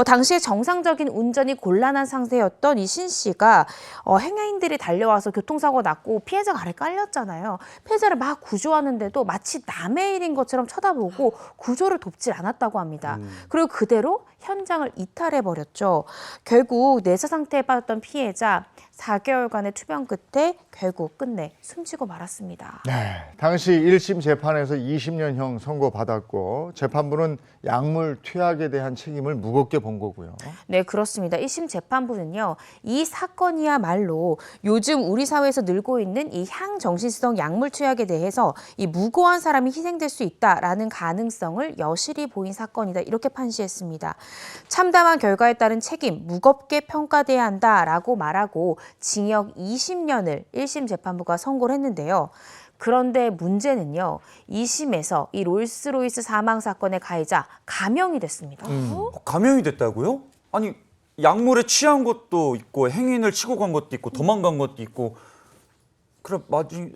당시에 정상적인 운전이 곤란한 상태였던 이 신 씨가 행인들이 달려와서 교통사고 났고 피해자가 아래 깔렸잖아요. 피해자를 막 구조하는데도 마치 남의 일인 것처럼 쳐다보고 구조를 돕질 않았다고 합니다. 그리고 그대로 현장을 이탈해버렸죠. 결국 뇌사 상태에 빠졌던 피해자 4개월간의 투병 끝에 결국 끝내 숨지고 말았습니다. 네, 당시 1심 재판에서 20년형 선고받았고 재판부는 약물 투약에 대한 책임을 무겁게 본 거고요. 네, 그렇습니다. 1심 재판부는요, 이 사건이야말로 요즘 우리 사회에서 늘고 있는 이 향정신성 약물 투약에 대해서 이 무고한 사람이 희생될 수 있다라는 가능성을 여실히 보인 사건이다, 이렇게 판시했습니다. 참담한 결과에 따른 책임 무겁게 평가돼야 한다라고 말하고 징역 20년을 1심 재판부가 선고를 했는데요. 그런데 문제는요, 2심에서 이 롤스로이스 사망 사건의 가해자 감형이 됐습니다. 감형이 됐다고요? 아니, 약물에 취한 것도 있고 행인을 치고 간 것도 있고 도망간 것도 있고, 그럼 마지막에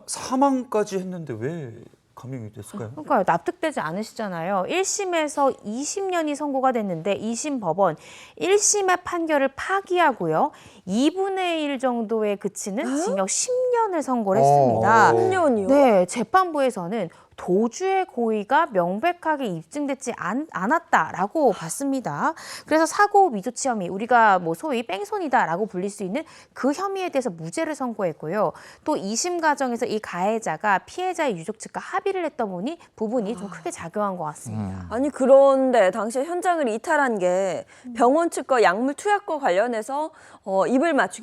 사망까지 했는데 왜 감형이 됐을까요? 그러니까 납득되지 않으시잖아요. 1심에서 20년이 선고가 됐는데 2심 법원 1심의 판결을 파기하고요, 2분의 1 정도에 그치는 징역 10년을 선고를 했습니다. 10년이요? 네, 재판부에서는 도주의 고의가 명백하게 입증되지 않았다라고 봤습니다. 그래서 사고 미조치 혐의, 우리가 뭐 소위 뺑소니다라고 불릴 수 있는 그 혐의에 대해서 무죄를 선고했고요. 또 2심 과정에서 이 가해자가 피해자의 유족 측과 합의를 했던 부분이 좀 크게 작용한 것 같습니다. 아니 그런데 당시에 현장을 이탈한 게 병원 측과 약물 투약과 관련해서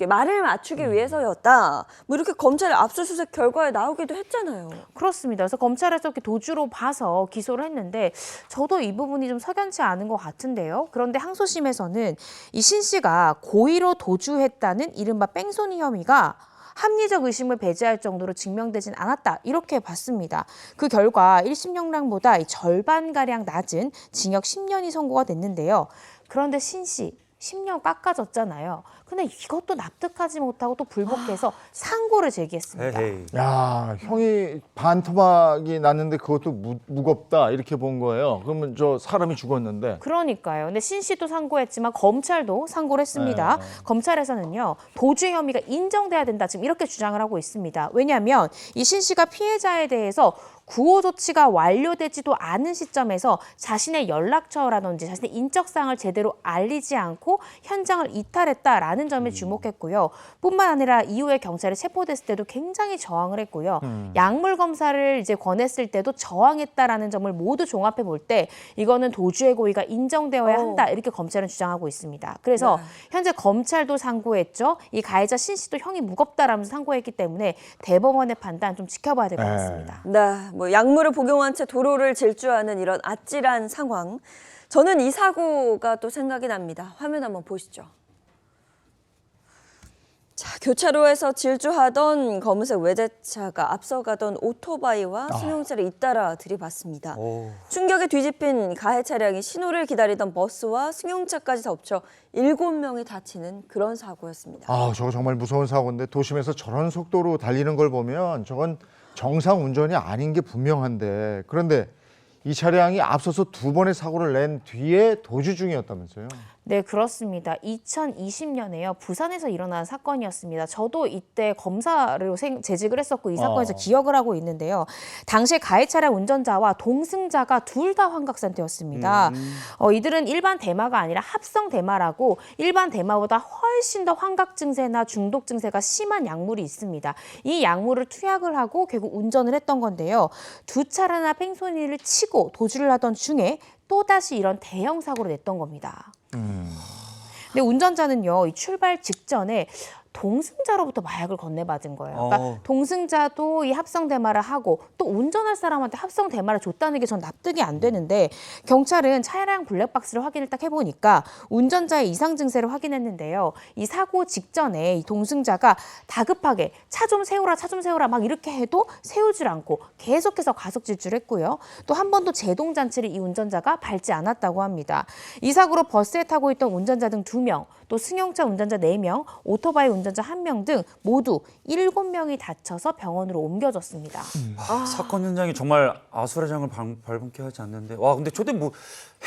말을 맞추기 위해서였다. 뭐 이렇게 검찰의 압수수색 결과에 나오기도 했잖아요. 그렇습니다. 그래서 검찰에서 이렇게 도주로 봐서 기소를 했는데 저도 이 부분이 좀 석연치 않은 것 같은데요. 그런데 항소심에서는 이 신 씨가 고의로 도주했다는 이른바 뺑소니 혐의가 합리적 의심을 배제할 정도로 증명되진 않았다. 이렇게 봤습니다. 그 결과 1심 형량보다 절반가량 낮은 징역 10년이 선고가 됐는데요. 그런데 신 씨 10년 깎아졌잖아요. 근데 이것도 납득하지 못하고 또 불복해서 상고를 제기했습니다. 야, 형이 반토막이 났는데 그것도 무겁다 이렇게 본 거예요. 그러면 저 사람이 죽었는데. 그러니까요. 근데 신 씨도 상고했지만 검찰도 상고를 했습니다. 검찰에서는요. 도주 혐의가 인정돼야 된다. 지금 이렇게 주장을 하고 있습니다. 왜냐하면 이 신 씨가 피해자에 대해서 구호 조치가 완료되지도 않은 시점에서 자신의 연락처라든지 자신의 인적사항을 제대로 알리지 않고 현장을 이탈했다라는 점에 주목했고요. 뿐만 아니라 이후에 경찰에 체포됐을 때도 굉장히 저항을 했고요. 약물 검사를 이제 권했을 때도 저항했다라는 점을 모두 종합해 볼 때 이거는 도주의 고의가 인정되어야 한다. 이렇게 검찰은 주장하고 있습니다. 그래서 현재 검찰도 상고했죠. 이 가해자 신 씨도 형이 무겁다라면서 상고했기 때문에 대법원의 판단 좀 지켜봐야 될 것 같습니다. 네, 뭐 약물을 복용한 채 도로를 질주하는 이런 아찔한 상황. 저는 이 사고가 또 생각이 납니다. 화면 한번 보시죠. 자, 교차로에서 질주하던 검은색 외제차가 앞서가던 오토바이와 승용차를 잇따라 들이받습니다. 충격에 뒤집힌 가해 차량이 신호를 기다리던 버스와 승용차까지 덮쳐 7명이 다치는 그런 사고였습니다. 아, 저거 정말 무서운 사고인데 도심에서 저런 속도로 달리는 걸 보면 저건 정상 운전이 아닌 게 분명한데, 그런데 이 차량이 앞서서 2번의 사고를 낸 뒤에 도주 중이었다면서요? 네, 그렇습니다. 2020년에요. 부산에서 일어난 사건이었습니다. 저도 이때 검사로 재직을 했었고 이 사건에서 기억을 하고 있는데요. 당시에 가해 차량 운전자와 동승자가 둘 다 환각 상태였습니다. 이들은 일반 대마가 아니라 합성 대마라고 일반 대마보다 훨씬 더 환각 증세나 중독 증세가 심한 약물이 있습니다. 이 약물을 투약을 하고 결국 운전을 했던 건데요. 두 차례나 뺑소니를 치고 도주를 하던 중에 또다시 이런 대형 사고를 냈던 겁니다. 근데 운전자는요, 이 출발 직전에 동승자로부터 마약을 건네받은 거예요. 그러니까 동승자도 이 합성 대마를 하고 또 운전할 사람한테 합성 대마를 줬다는 게 전 납득이 안 되는데 경찰은 차량 블랙박스를 확인을 딱 해보니까 운전자의 이상 증세를 확인했는데요. 이 사고 직전에 이 동승자가 다급하게 차 좀 세우라 막 이렇게 해도 세우질 않고 계속해서 가속 질주를 했고요. 또 한 번도 제동 장치를 이 운전자가 밟지 않았다고 합니다. 이 사고로 버스에 타고 있던 운전자 등 2명, 또 승용차 운전자 4명, 오토바이 운전자 1명 등 모두 7명이 다쳐서 병원으로 옮겨졌습니다. 사건 현장이 정말 아수라장을 밟게 하지 않는데, 와, 근데 저때 뭐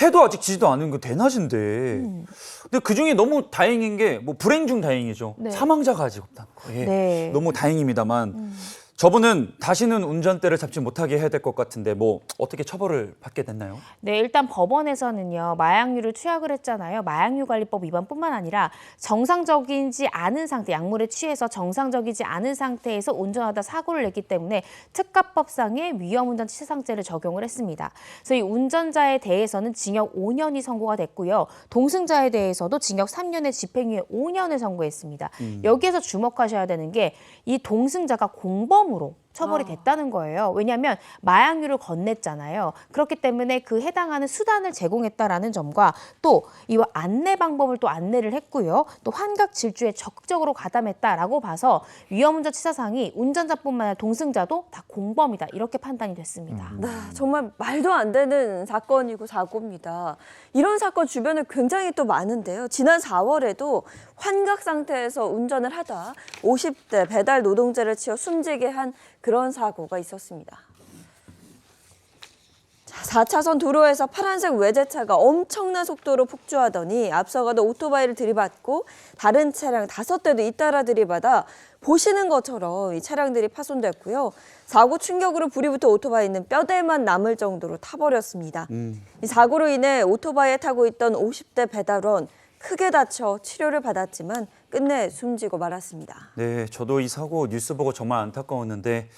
해도 아직 지지도 않은 거 대낮인데. 근데 그 중에 너무 다행인 게 뭐 불행 중 다행이죠. 네. 사망자가 아직 없다는 거. 예. 네. 너무 다행입니다만. 저분은 다시는 운전대를 잡지 못하게 해야 될 것 같은데 뭐 어떻게 처벌을 받게 됐나요? 네, 일단 법원에서는요. 마약류를 투약을 했잖아요. 마약류관리법 위반뿐만 아니라 정상적이지 않은 상태, 약물에 취해서 정상적이지 않은 상태에서 운전하다 사고를 냈기 때문에 특가법상의 위험운전 치사상죄를 적용을 했습니다. 그래서 이 운전자에 대해서는 징역 5년이 선고가 됐고요. 동승자에 대해서도 징역 3년에 집행유예 5년을 선고했습니다. 여기에서 주목하셔야 되는 게 이 동승자가 공범으로 처벌이 됐다는 거예요. 왜냐하면 마약류를 건넸잖아요. 그렇기 때문에 그 해당하는 수단을 제공했다라는 점과 또 이 안내 방법을 또 안내를 했고요. 또 환각 질주에 적극적으로 가담했다라고 봐서 위험운전 치사상이 운전자뿐만 아니라 동승자도 다 공범이다. 이렇게 판단이 됐습니다. 네, 정말 말도 안 되는 사건이고 사고입니다. 이런 사건 주변에 굉장히 또 많은데요. 지난 4월에도 환각 상태에서 운전을 하다 50대 배달 노동자를 치어 숨지게 한 그런 사고가 있었습니다. 자, 4차선 도로에서 파란색 외제차가 엄청난 속도로 폭주하더니 앞서가던 오토바이를 들이받고 다른 차량 5대도 잇따라 들이받아 보시는 것처럼 이 차량들이 파손됐고요. 사고 충격으로 불이 붙어 오토바이는 뼈대만 남을 정도로 타버렸습니다. 이 사고로 인해 오토바이에 타고 있던 50대 배달원 크게 다쳐 치료를 받았지만 끝내 숨지고 말았습니다. 네, 저도 이 사고 뉴스 보고 정말 안타까웠는데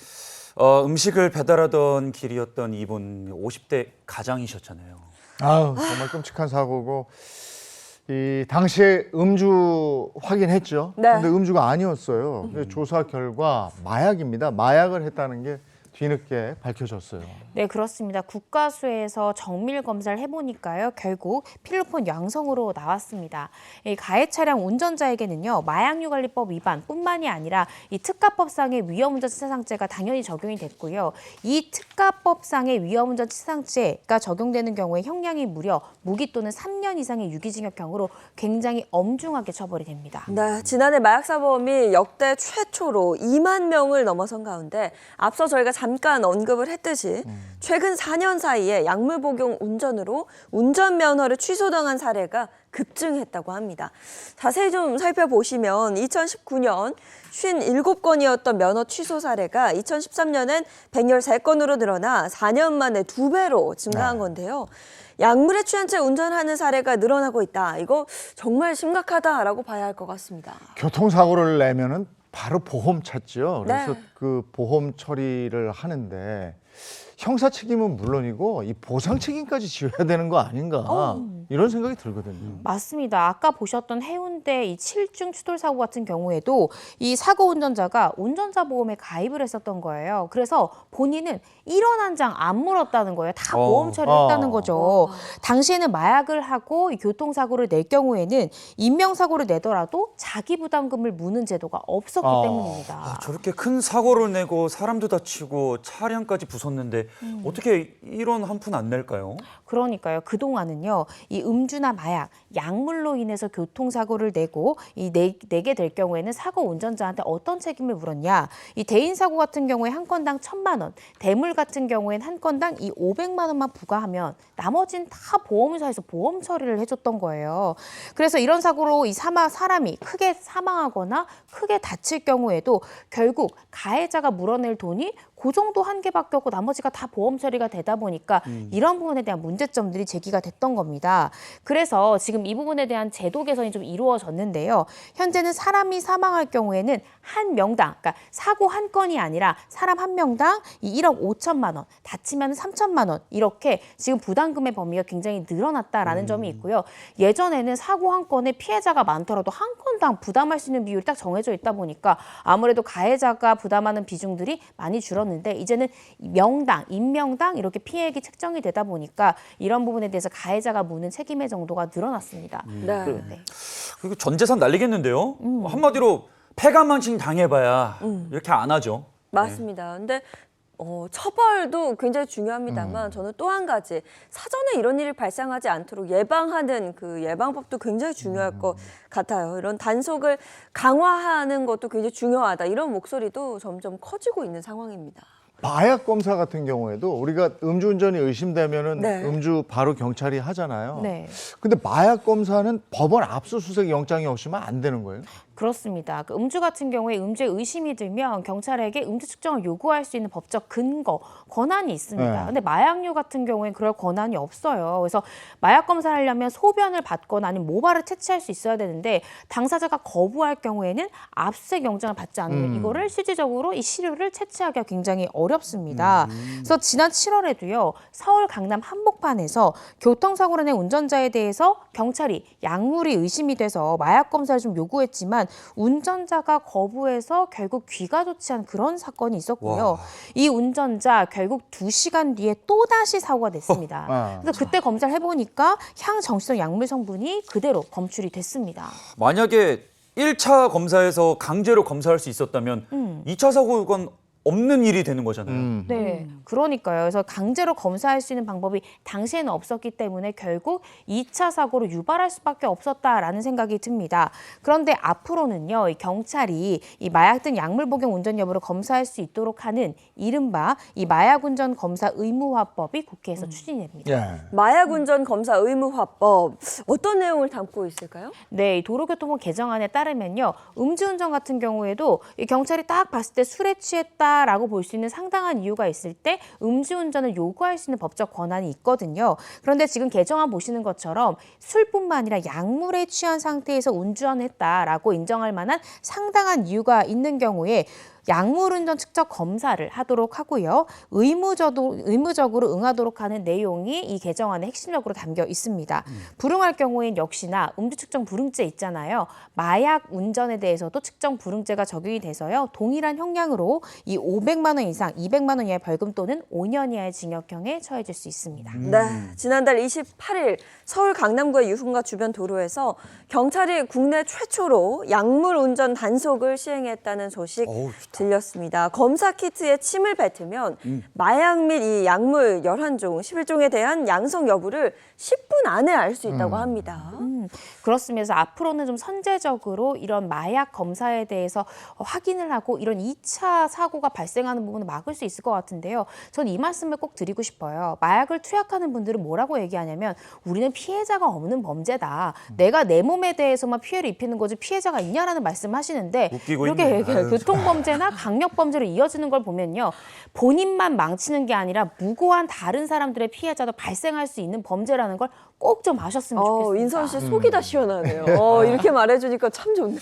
음식을 배달하던 길이었던 이분 50대 가장이셨잖아요. 아우, 정말 끔찍한 사고고 이 당시에 음주 확인했죠. 네. 근데 음주가 아니었어요. 조사 결과 마약입니다. 마약을 했다는 게 뒤늦게 밝혀졌어요. 네, 그렇습니다. 국가수에서 정밀 검사를 해보니까요. 결국 필로폰 양성으로 나왔습니다. 이 가해 차량 운전자에게는요. 마약류관리법 위반뿐만이 아니라 이 특가법상의 위험운전치사상죄가 당연히 적용이 됐고요. 이 특가법상의 위험운전치사상죄가 적용되는 경우에 형량이 무려 무기 또는 3년 이상의 유기징역형으로 굉장히 엄중하게 처벌이 됩니다. 네, 지난해 마약사범이 역대 최초로 2만 명을 넘어선 가운데 앞서 저희가 잠깐 언급을 했듯이 최근 4년 사이에 약물 복용 운전으로 운전면허를 취소당한 사례가 급증했다고 합니다. 자세히 좀 살펴보시면 2019년 57건이었던 면허 취소 사례가 2013년엔 113건으로 늘어나 4년 만에 2배로 증가한 건데요. 약물에 취한 채 운전하는 사례가 늘어나고 있다. 이거 정말 심각하다라고 봐야 할 것 같습니다. 교통사고를 내면은 바로 보험 찾죠. 그래서 네. 그 보험 처리를 하는데 형사 책임은 물론이고 이 보상 책임까지 지어야 되는 거 아닌가 이런 생각이 들거든요. 맞습니다. 아까 보셨던 해운대 이 7중 추돌 사고 같은 경우에도 이 사고 운전자가 운전자 보험에 가입을 했었던 거예요. 그래서 본인은 1원 한 장 안 물었다는 거예요. 다 보험 처리를 했다는 거죠. 당시에는 마약을 하고 이 교통사고를 낼 경우에는 인명사고를 내더라도 자기 부담금을 무는 제도가 없었기 때문입니다. 저렇게 큰 사고를 내고 사람도 다치고 차량까지 부쉈는데 어떻게 이런 한 푼 안 낼까요? 그러니까요. 그동안은요. 이 음주나 마약, 약물로 인해서 교통사고를 내고 내게 될 경우에는 사고 운전자한테 어떤 책임을 물었냐. 이 대인사고 같은 경우에 한 건당 1,000만 원, 대물 같은 경우에는 한 건당 이 500만 원만 부과하면 나머지는 다 보험사에서 보험 처리를 해줬던 거예요. 그래서 이런 사고로 이 사람이 크게 사망하거나 크게 다칠 경우에도 결국 가해자가 물어낼 돈이 그 정도 한계밖에 없고 나머지가 다 보험 처리가 되다 보니까 이런 부분에 대한 문제점들이 제기가 됐던 겁니다. 그래서 지금 이 부분에 대한 제도 개선이 좀 이루어졌는데요. 현재는 사람이 사망할 경우에는 한 명당, 그러니까 사고 한 건이 아니라 사람 한 명당 이 1억 5천만 원, 다치면 3천만 원 이렇게 지금 부담금의 범위가 굉장히 늘어났다라는 점이 있고요. 예전에는 사고 한 건에 피해자가 많더라도 한 건당 부담할 수 있는 비율이 딱 정해져 있다 보니까 아무래도 가해자가 부담하는 비중들이 많이 줄었는데 이제는 명당, 인명당 이렇게 피해액이 책정이 되다 보니까 이런 부분에 대해서 가해자가 무는 책임의 정도가 늘어났습니다. 네. 그리고 전 재산 날리겠는데요? 한마디로 패가망신 당해봐야 이렇게 안 하죠. 맞습니다. 근데 처벌도 굉장히 중요합니다만 저는 또 한 가지 사전에 이런 일이 발생하지 않도록 예방하는 그 예방법도 굉장히 중요할 것 같아요. 이런 단속을 강화하는 것도 굉장히 중요하다. 이런 목소리도 점점 커지고 있는 상황입니다. 마약 검사 같은 경우에도 우리가 음주운전이 의심되면은 네. 음주 바로 경찰이 하잖아요. 네. 근데 마약 검사는 법원 압수수색 영장이 없으면 안 되는 거예요? 그렇습니다. 그 음주 같은 경우에 음주에 의심이 들면 경찰에게 음주 측정을 요구할 수 있는 법적 근거, 권한이 있습니다. 네. 근데 마약류 같은 경우에는 그럴 권한이 없어요. 그래서 마약 검사를 하려면 소변을 받거나 아니면 모발을 채취할 수 있어야 되는데 당사자가 거부할 경우에는 압수수색 영장을 받지 않으면 이거를 실질적으로 이 시료를 채취하기가 굉장히 어렵습니다. 그래서 지난 7월에도요. 서울 강남 한복판에서 교통사고를 낸 운전자에 대해서 경찰이 약물이 의심이 돼서 마약 검사를 좀 요구했지만 운전자가 거부해서 결국 귀가 조치한 그런 사건이 있었고요. 와. 이 운전자 결국 2시간 뒤에 또다시 사고가 됐습니다. 그래서 그때 검사를 해보니까 향정신성 약물 성분이 그대로 검출이 됐습니다. 만약에 1차 검사에서 강제로 검사할 수 있었다면 2차 사고건 없는 일이 되는 거잖아요. 네, 그러니까요. 그래서 강제로 검사할 수 있는 방법이 당시에는 없었기 때문에 결국 2차 사고로 유발할 수밖에 없었다라는 생각이 듭니다. 그런데 앞으로는요, 이 경찰이 이 마약 등 약물 복용 운전 여부를 검사할 수 있도록 하는 이른바 이 마약 운전 검사 의무화법이 국회에서 추진이 됩니다. 예. 마약 운전 검사 의무화법 어떤 내용을 담고 있을까요? 네, 이 도로교통법 개정안에 따르면요, 음주운전 같은 경우에도 이 경찰이 딱 봤을 때 술에 취했다라고 볼 수 있는 상당한 이유가 있을 때 음주운전을 요구할 수 있는 법적 권한이 있거든요. 그런데 지금 개정안 보시는 것처럼 술뿐만 아니라 약물에 취한 상태에서 운전했다라고 인정할 만한 상당한 이유가 있는 경우에 약물운전 측정 검사를 하도록 하고요. 의무적으로 응하도록 하는 내용이 이 개정안의 핵심적으로 담겨 있습니다. 불응할 경우엔 역시나 음주 측정 불응죄 있잖아요. 마약 운전에 대해서도 측정 불응죄가 적용이 돼서요. 동일한 형량으로 이 500만 원 이상 200만 원 이하의 벌금 또는 5년 이하의 징역형에 처해질 수 있습니다. 네, 지난달 28일 서울 강남구의 유흥가 주변 도로에서 경찰이 국내 최초로 약물 운전 단속을 시행했다는 소식 들렸습니다. 검사 키트에 침을 뱉으면 마약 및 이 약물 11종, 11종에 대한 양성 여부를 10분 안에 알 수 있다고 합니다. 그렇습니다. 앞으로는 좀 선제적으로 이런 마약 검사에 대해서 확인을 하고 이런 2차 사고가 발생하는 부분을 막을 수 있을 것 같은데요. 전 이 말씀을 꼭 드리고 싶어요. 마약을 투약하는 분들은 뭐라고 얘기하냐면 우리는 피해자가 없는 범죄다. 내가 내 몸에 대해서만 피해를 입히는 거지 피해자가 있냐라는 말씀을 하시는데 이렇게 얘기해요. 교통범죄나 강력범죄로 이어지는 걸 보면요. 본인만 망치는 게 아니라 무고한 다른 사람들의 피해자도 발생할 수 있는 범죄라는 걸 꼭 좀 아셨으면 좋겠습니다. 인선 씨 속이 다 시원하네요. 이렇게 말해주니까 참 좋네요.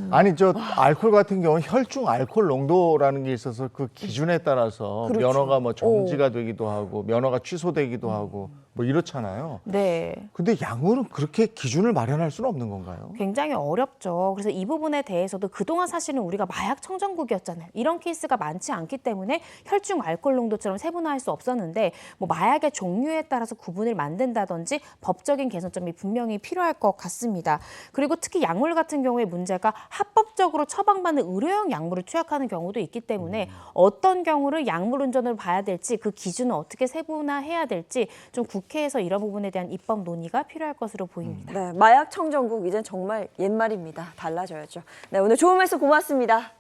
아니 저 알코올 같은 경우는 혈중 알코올 농도라는 게 있어서 그 기준에 따라서 그렇죠. 면허가 뭐 정지가 되기도 하고 면허가 취소되기도 하고 뭐 이렇잖아요. 네. 근데 약물은 그렇게 기준을 마련할 수는 없는 건가요? 굉장히 어렵죠. 그래서 이 부분에 대해서도 그동안 사실은 우리가 마약 청정국이었잖아요. 이런 케이스가 많지 않기 때문에 혈중 알코올 농도처럼 세분화할 수 없었는데 뭐 마약의 종류에 따라서 구분을 만든다든지 법적인 개선점이 분명히 필요할 것 같습니다. 그리고 특히 약물 같은 경우에 문제가 합법적으로 처방받는 의료용 약물을 투약하는 경우도 있기 때문에 어떤 경우를 약물 운전으로 봐야 될지 그 기준을 어떻게 세분화해야 될지 좀 국회에서 이런 부분에 대한 입법 논의가 필요할 것으로 보입니다. 네, 마약 청정국 이젠 정말 옛말입니다. 달라져야죠. 네, 오늘 좋은 말씀 고맙습니다.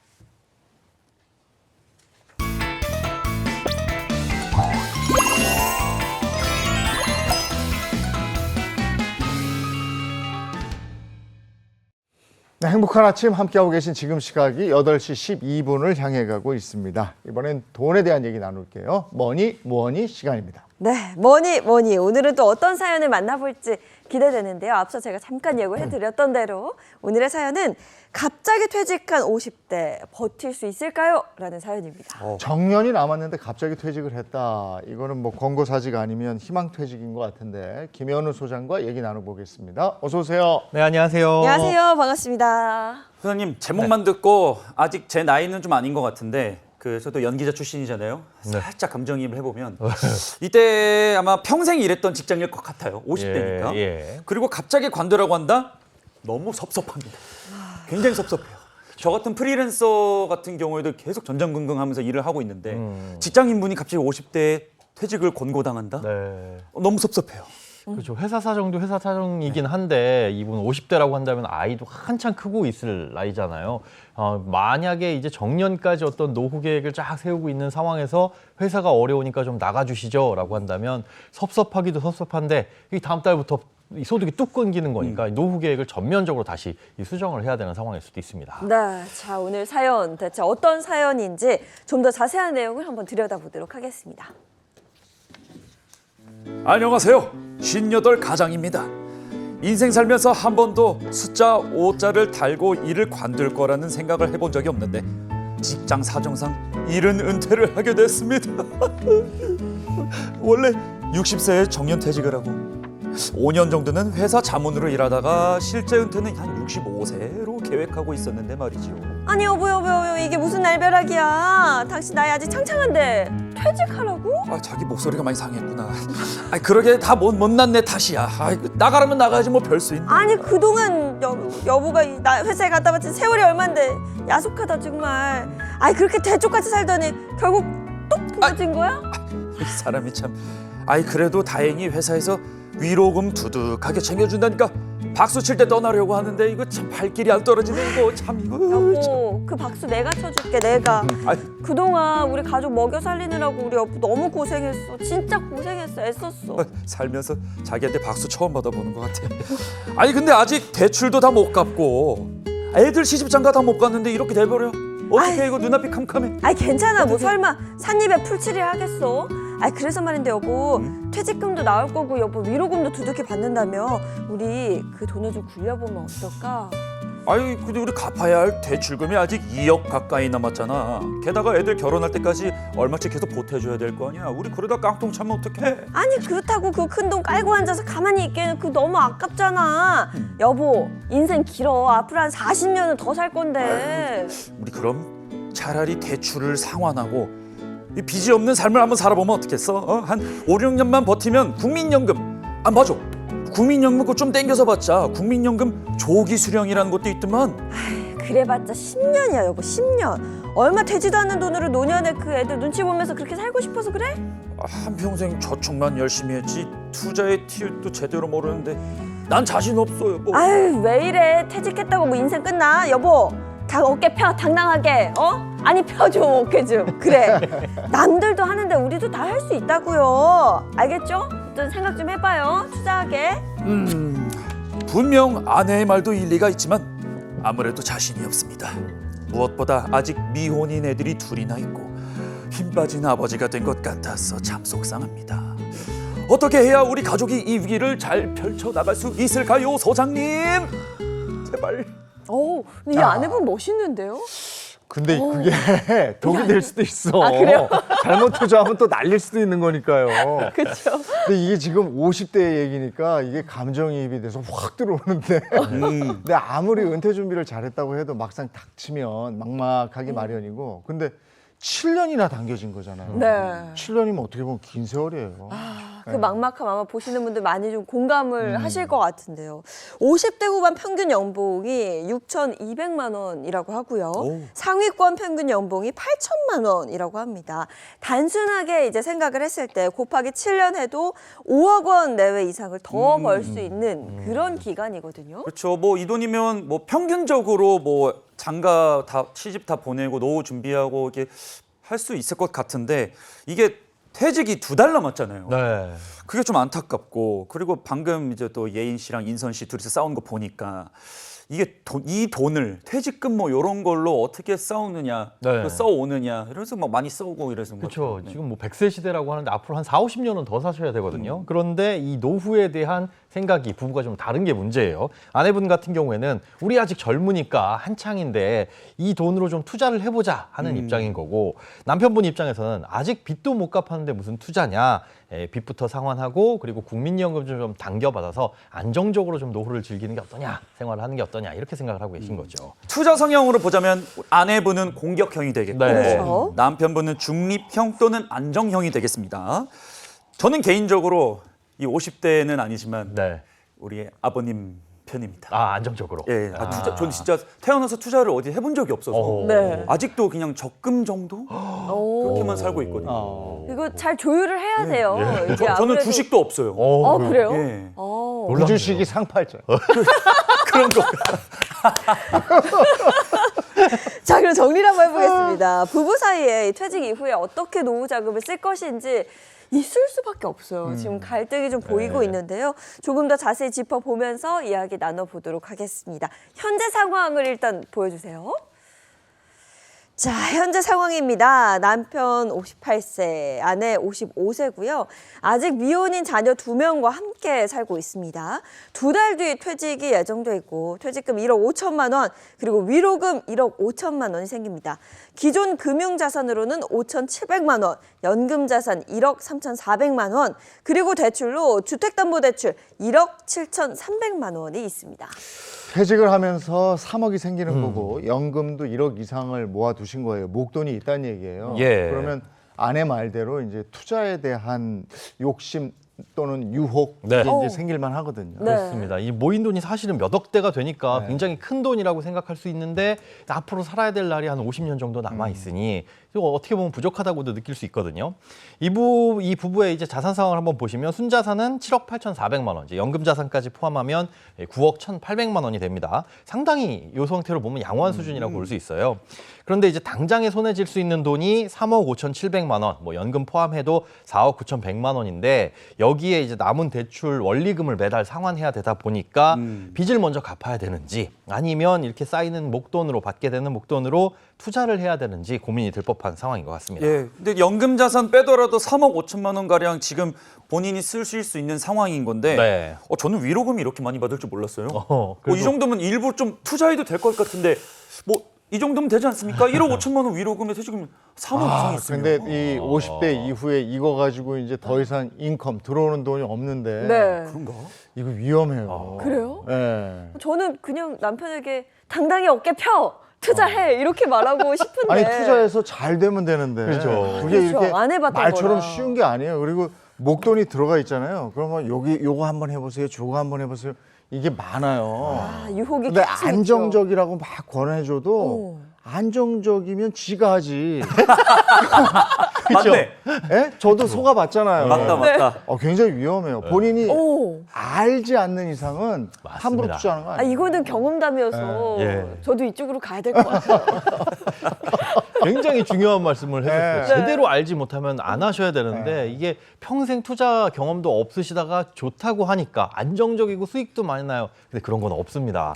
네, 행복한 아침 함께하고 계신 지금 시각이 8시 12분을 향해 가고 있습니다. 이번엔 돈에 대한 얘기 나눌게요. 뭐니 뭐니 시간입니다. 네, 뭐니 뭐니 오늘은 또 어떤 사연을 만나볼지 기대되는데요. 앞서 제가 잠깐 예고해드렸던 대로 오늘의 사연은 갑자기 퇴직한 50대 버틸 수 있을까요? 라는 사연입니다. 정년이 남았는데 갑자기 퇴직을 했다. 이거는 뭐 권고사직 아니면 희망퇴직인 것 같은데 김현우 소장과 얘기 나눠보겠습니다. 어서 오세요. 네, 안녕하세요. 안녕하세요. 반갑습니다. 소장님 제목만 듣고 아직 제 나이는 좀 아닌 것 같은데 저도 연기자 출신이잖아요. 살짝 감정이입을 해보면 이때 아마 평생 일했던 직장일 것 같아요. 50대니까. 그리고 갑자기 관두라고 한다? 너무 섭섭합니다. 굉장히 섭섭해요. 저 같은 프리랜서 같은 경우에도 계속 전전긍긍하면서 일을 하고 있는데 직장인분이 갑자기 50대에 퇴직을 권고당한다? 너무 섭섭해요. 그렇죠. 회사 사정도 회사 사정이긴 한데 이분 50대라고 한다면 아이도 한창 크고 있을 나이잖아요. 만약에 이제 정년까지 어떤 노후 계획을 쫙 세우고 있는 상황에서 회사가 어려우니까 좀 나가주시죠라고 한다면 섭섭하기도 섭섭한데 이 다음 달부터 이 소득이 뚝 끊기는 거니까 노후 계획을 전면적으로 다시 수정을 해야 되는 상황일 수도 있습니다. 네, 자 오늘 사연 대체 어떤 사연인지 좀 더 자세한 내용을 한번 들여다보도록 하겠습니다. 안녕하세요. 58 가장입니다. 인생 살면서 한 번도 숫자 5자를 달고 일을 관둘 거라는 생각을 해본 적이 없는데 직장 사정상 일은 은퇴를 하게 됐습니다. 원래 60세에 정년퇴직을 하고 5년 정도는 회사 자문으로 일하다가 실제 은퇴는 한 65세로 계획하고 있었는데 말이죠. 아니 여보 이게 무슨 날벼락이야. 당신 나이 아직 창창한데 퇴직하라고? 자기 목소리가 많이 상했구나. 그러게 다 못난 내 탓이야. 나가라면 나가야지 뭐 별 수 있나. 아니 그동안 여보가 나 회사에 갔다 왔지 세월이 얼만데 야속하다 정말. 아이 그렇게 대쪽같이 살더니 결국 똑 부러진 거야? 이 사람이 참. 아이 그래도 다행히 회사에서 위로금 두둑하게 챙겨준다니까 박수 칠 때 떠나려고 하는데 이거 참 발길이 안 떨어지네 이거 참 이거. 여보 그 박수 내가 쳐줄게 내가. 아이, 그동안 우리 가족 먹여 살리느라고 우리 여보 너무 고생했어. 진짜 고생했어. 애썼어. 살면서 자기한테 박수 처음 받아보는 것 같아. 아니 근데 아직 대출도 다 못 갚고 애들 시집장가 다 못 갔는데 이렇게 돼버려? 어떻게 이거 눈앞이 캄캄해? 아이 괜찮아 뭐 설마 삿입에 풀칠을 하겠어? 아이 그래서 말인데 여보 퇴직금도 나올 거고 여보 위로금도 두둑히 받는다며 우리 그 돈을 좀 굴려보면 어떨까? 아이 근데 우리 갚아야 할 대출금이 아직 2억 가까이 남았잖아. 게다가 애들 결혼할 때까지 얼마치 계속 보태줘야 될 거 아니야. 우리 그러다 깡통 차면 어떡해? 아니 그렇다고 그 큰 돈 깔고 앉아서 가만히 있기에는 그 너무 아깝잖아. 여보 인생 길어. 앞으로 한 40년은 더 살 건데. 우리 그럼 차라리 대출을 상환하고 이 빚이 없는 삶을 한번 살아보면 어떻겠어? 한 5, 6년만 버티면 국민연금. 아 맞아. 국민연금 그거 좀 땡겨서 받자. 국민연금 조기 수령이라는 것도 있더만. 그래봤자 10년이야 여보 10년. 얼마 되지도 않는 돈으로 노년에 그 애들 눈치 보면서 그렇게 살고 싶어서 그래? 한평생 저축만 열심히 했지 투자의 티도 제대로 모르는데 난 자신 없어요. 뭐. 아유 왜 이래. 퇴직했다고 뭐 인생 끝나? 여보 다 어깨 펴 당당하게. 아니 펴줘 어깨 좀. 그래 남들도 하는데 우리도 다 할 수 있다고요. 알겠죠? 좀 생각 좀 해봐요. 투자하게. 분명 아내의 말도 일리가 있지만 아무래도 자신이 없습니다. 무엇보다 아직 미혼인 애들이 둘이나 있고 힘 빠진 아버지가 된 것 같아서 참 속상합니다. 어떻게 해야 우리 가족이 이 위기를 잘 펼쳐나갈 수 있을까요, 소장님? 제발. 근데 이 아내분 멋있는데요? 근데 그게 독이 될 수도 있어. 아, 그래요? 잘못 투자하면 또 날릴 수도 있는 거니까요. 그렇죠. 근데 이게 지금 50대 얘기니까 이게 감정이입이 돼서 확 들어오는데 근데 아무리 은퇴 준비를 잘했다고 해도 막상 닥치면 막막하기 마련이고 근데 7년이나 당겨진 거잖아요. 네. 7년이면 어떻게 보면 긴 세월이에요. 그 막막함 아마 보시는 분들 많이 좀 공감을 하실 것 같은데요. 50대 후반 평균 연봉이 6,200만 원이라고 하고요. 상위권 평균 연봉이 8천만 원이라고 합니다. 단순하게 이제 생각을 했을 때 곱하기 7년 해도 5억 원 내외 이상을 더 벌 수 있는 그런 기간이거든요. 그렇죠. 뭐 이 돈이면 뭐 평균적으로 뭐 장가 다 시집 다 보내고 노후 준비하고 이렇게 할 수 있을 것 같은데 이게 퇴직이 2달 남았잖아요. 네. 그게 좀 안타깝고 그리고 방금 이제 또 예인 씨랑 인선 씨 둘이서 싸운 거 보니까 이게 이 돈을 퇴직금 뭐 이런 걸로 어떻게 싸우느냐, 네. 써오느냐 이래서 막 많이 싸우고 이래서 그렇죠. 지금 뭐 100세 시대라고 하는데 앞으로 한 4, 50년은 더 사셔야 되거든요. 그런데 이 노후에 대한 생각이 부부가 좀 다른 게 문제예요. 아내분 같은 경우에는 우리 아직 젊으니까 한창인데 이 돈으로 좀 투자를 해보자 하는 입장인 거고 남편분 입장에서는 아직 빚도 못 갚았는데 무슨 투자냐. 빚부터 상환하고 그리고 국민연금 좀 당겨받아서 안정적으로 좀 노후를 즐기는 게 어떠냐, 생활을 하는 게 어떠냐 이렇게 생각을 하고 계신 거죠. 투자 성향으로 보자면 아내분은 공격형이 되겠고 네. 그렇죠. 남편분은 중립형 또는 안정형이 되겠습니다. 저는 개인적으로 이 50대는 아니지만 네. 우리 아버님 편입니다. 아, 안정적으로. 예, 투자, 저는 진짜 태어나서 투자를 어디 해본 적이 없어서 네. 아직도 그냥 적금 정도 그렇게만 살고 있거든요. 이거 잘 조율을 해야 돼요. 이게 저는 아무래도- 주식도 없어요. 그래요? 예. 무주식이 상팔자. 그런 거. 자, 그럼 정리를 한번 해보겠습니다. 부부 사이에 이 퇴직 이후에 어떻게 노후 자금을 쓸 것인지 있을 수밖에 없어요. 지금 갈등이 좀 보이고 있는데요. 조금 더 자세히 짚어보면서 이야기 나눠보도록 하겠습니다. 현재 상황을 일단 보여주세요. 자, 현재 상황입니다. 남편 58세, 아내 55세고요. 아직 미혼인 자녀 2명과 함께 살고 있습니다. 2달 뒤 퇴직이 예정돼 있고 퇴직금 1억 5천만 원, 그리고 위로금 1억 5천만 원이 생깁니다. 기존 금융자산으로는 5,700만 원, 연금자산 1억 3,400만 원, 그리고 대출로 주택담보대출 1억 7,300만 원이 있습니다. 퇴직을 하면서 3억이 생기는 거고 연금도 1억 이상을 모아두신 거예요. 목돈이 있다는 얘기예요. 예. 그러면 아내 말대로 이제 투자에 대한 욕심 또는 유혹 네. 이게 이제 생길만 하거든요. 네. 그렇습니다. 이 모인 돈이 사실은 몇 억대가 되니까 굉장히 큰 돈이라고 생각할 수 있는데 앞으로 살아야 될 날이 한 50년 정도 남아 있으니 이거 어떻게 보면 부족하다고도 느낄 수 있거든요. 이 부부의 이제 자산 상황을 한번 보시면 순자산은 7억 8,400만 원, 이제 연금 자산까지 포함하면 9억 1,800만 원이 됩니다. 상당히 이 상태로 보면 양호한 수준이라고 볼 수 있어요. 그런데 이제 당장에 손에 쥘 수 있는 돈이 3억 5,700만 원, 뭐 연금 포함해도 4억 9,100만 원인데 여기에 이제 남은 대출 원리금을 매달 상환해야 되다 보니까 빚을 먼저 갚아야 되는지 아니면 이렇게 쌓이는 목돈으로 받게 되는 목돈으로 투자를 해야 되는지 고민이 될 법한 상황인 것 같습니다. 예, 근데 연금 자산 빼더라도 3억 5천만 원 가량 지금 본인이 쓰실 수 있는 상황인 건데, 네. 저는 위로금이 이렇게 많이 받을 줄 몰랐어요. 그래도- 이 정도면 일부 좀 투자해도 될 것 같은데, 뭐 이 정도면 되지 않습니까? 1억 5천만 원 위로금에 지금 3억 이상 있어요. 근데 이 50대 이후에 이거 가지고 이제 더 이상 인컴 들어오는 돈이 없는데 네. 그런가? 이거 위험해요. 그래요? 네. 저는 그냥 남편에게 당당히 어깨 펴! 투자해! 이렇게 말하고 싶은데. 아니 투자해서 잘 되면 되는데 그렇죠. 그게 그렇죠. 이렇게 안 해봤던 말처럼 거라. 쉬운 게 아니에요. 그리고 목돈이 들어가 있잖아요. 그러면 요거 한번 해보세요. 저거 한번 해보세요. 이게 많아요. 아, 유혹이 근데 계속 안정적이라고 막 권해줘도 안정적이면 지가 하지. 맞네. 예? 저도 속아봤잖아요. 맞다, 맞다. 굉장히 위험해요. 본인이 오. 알지 않는 이상은 함부로 맞습니다. 투자하는 거 아, 아니에요. 이거는 경험담이어서 예. 저도 이쪽으로 가야 될 것 같아요. 굉장히 중요한 말씀을 해주셨어요. 네. 제대로 알지 못하면 안 하셔야 되는데 이게 평생 투자 경험도 없으시다가 좋다고 하니까 안정적이고 수익도 많이 나요. 근데 그런 건 없습니다.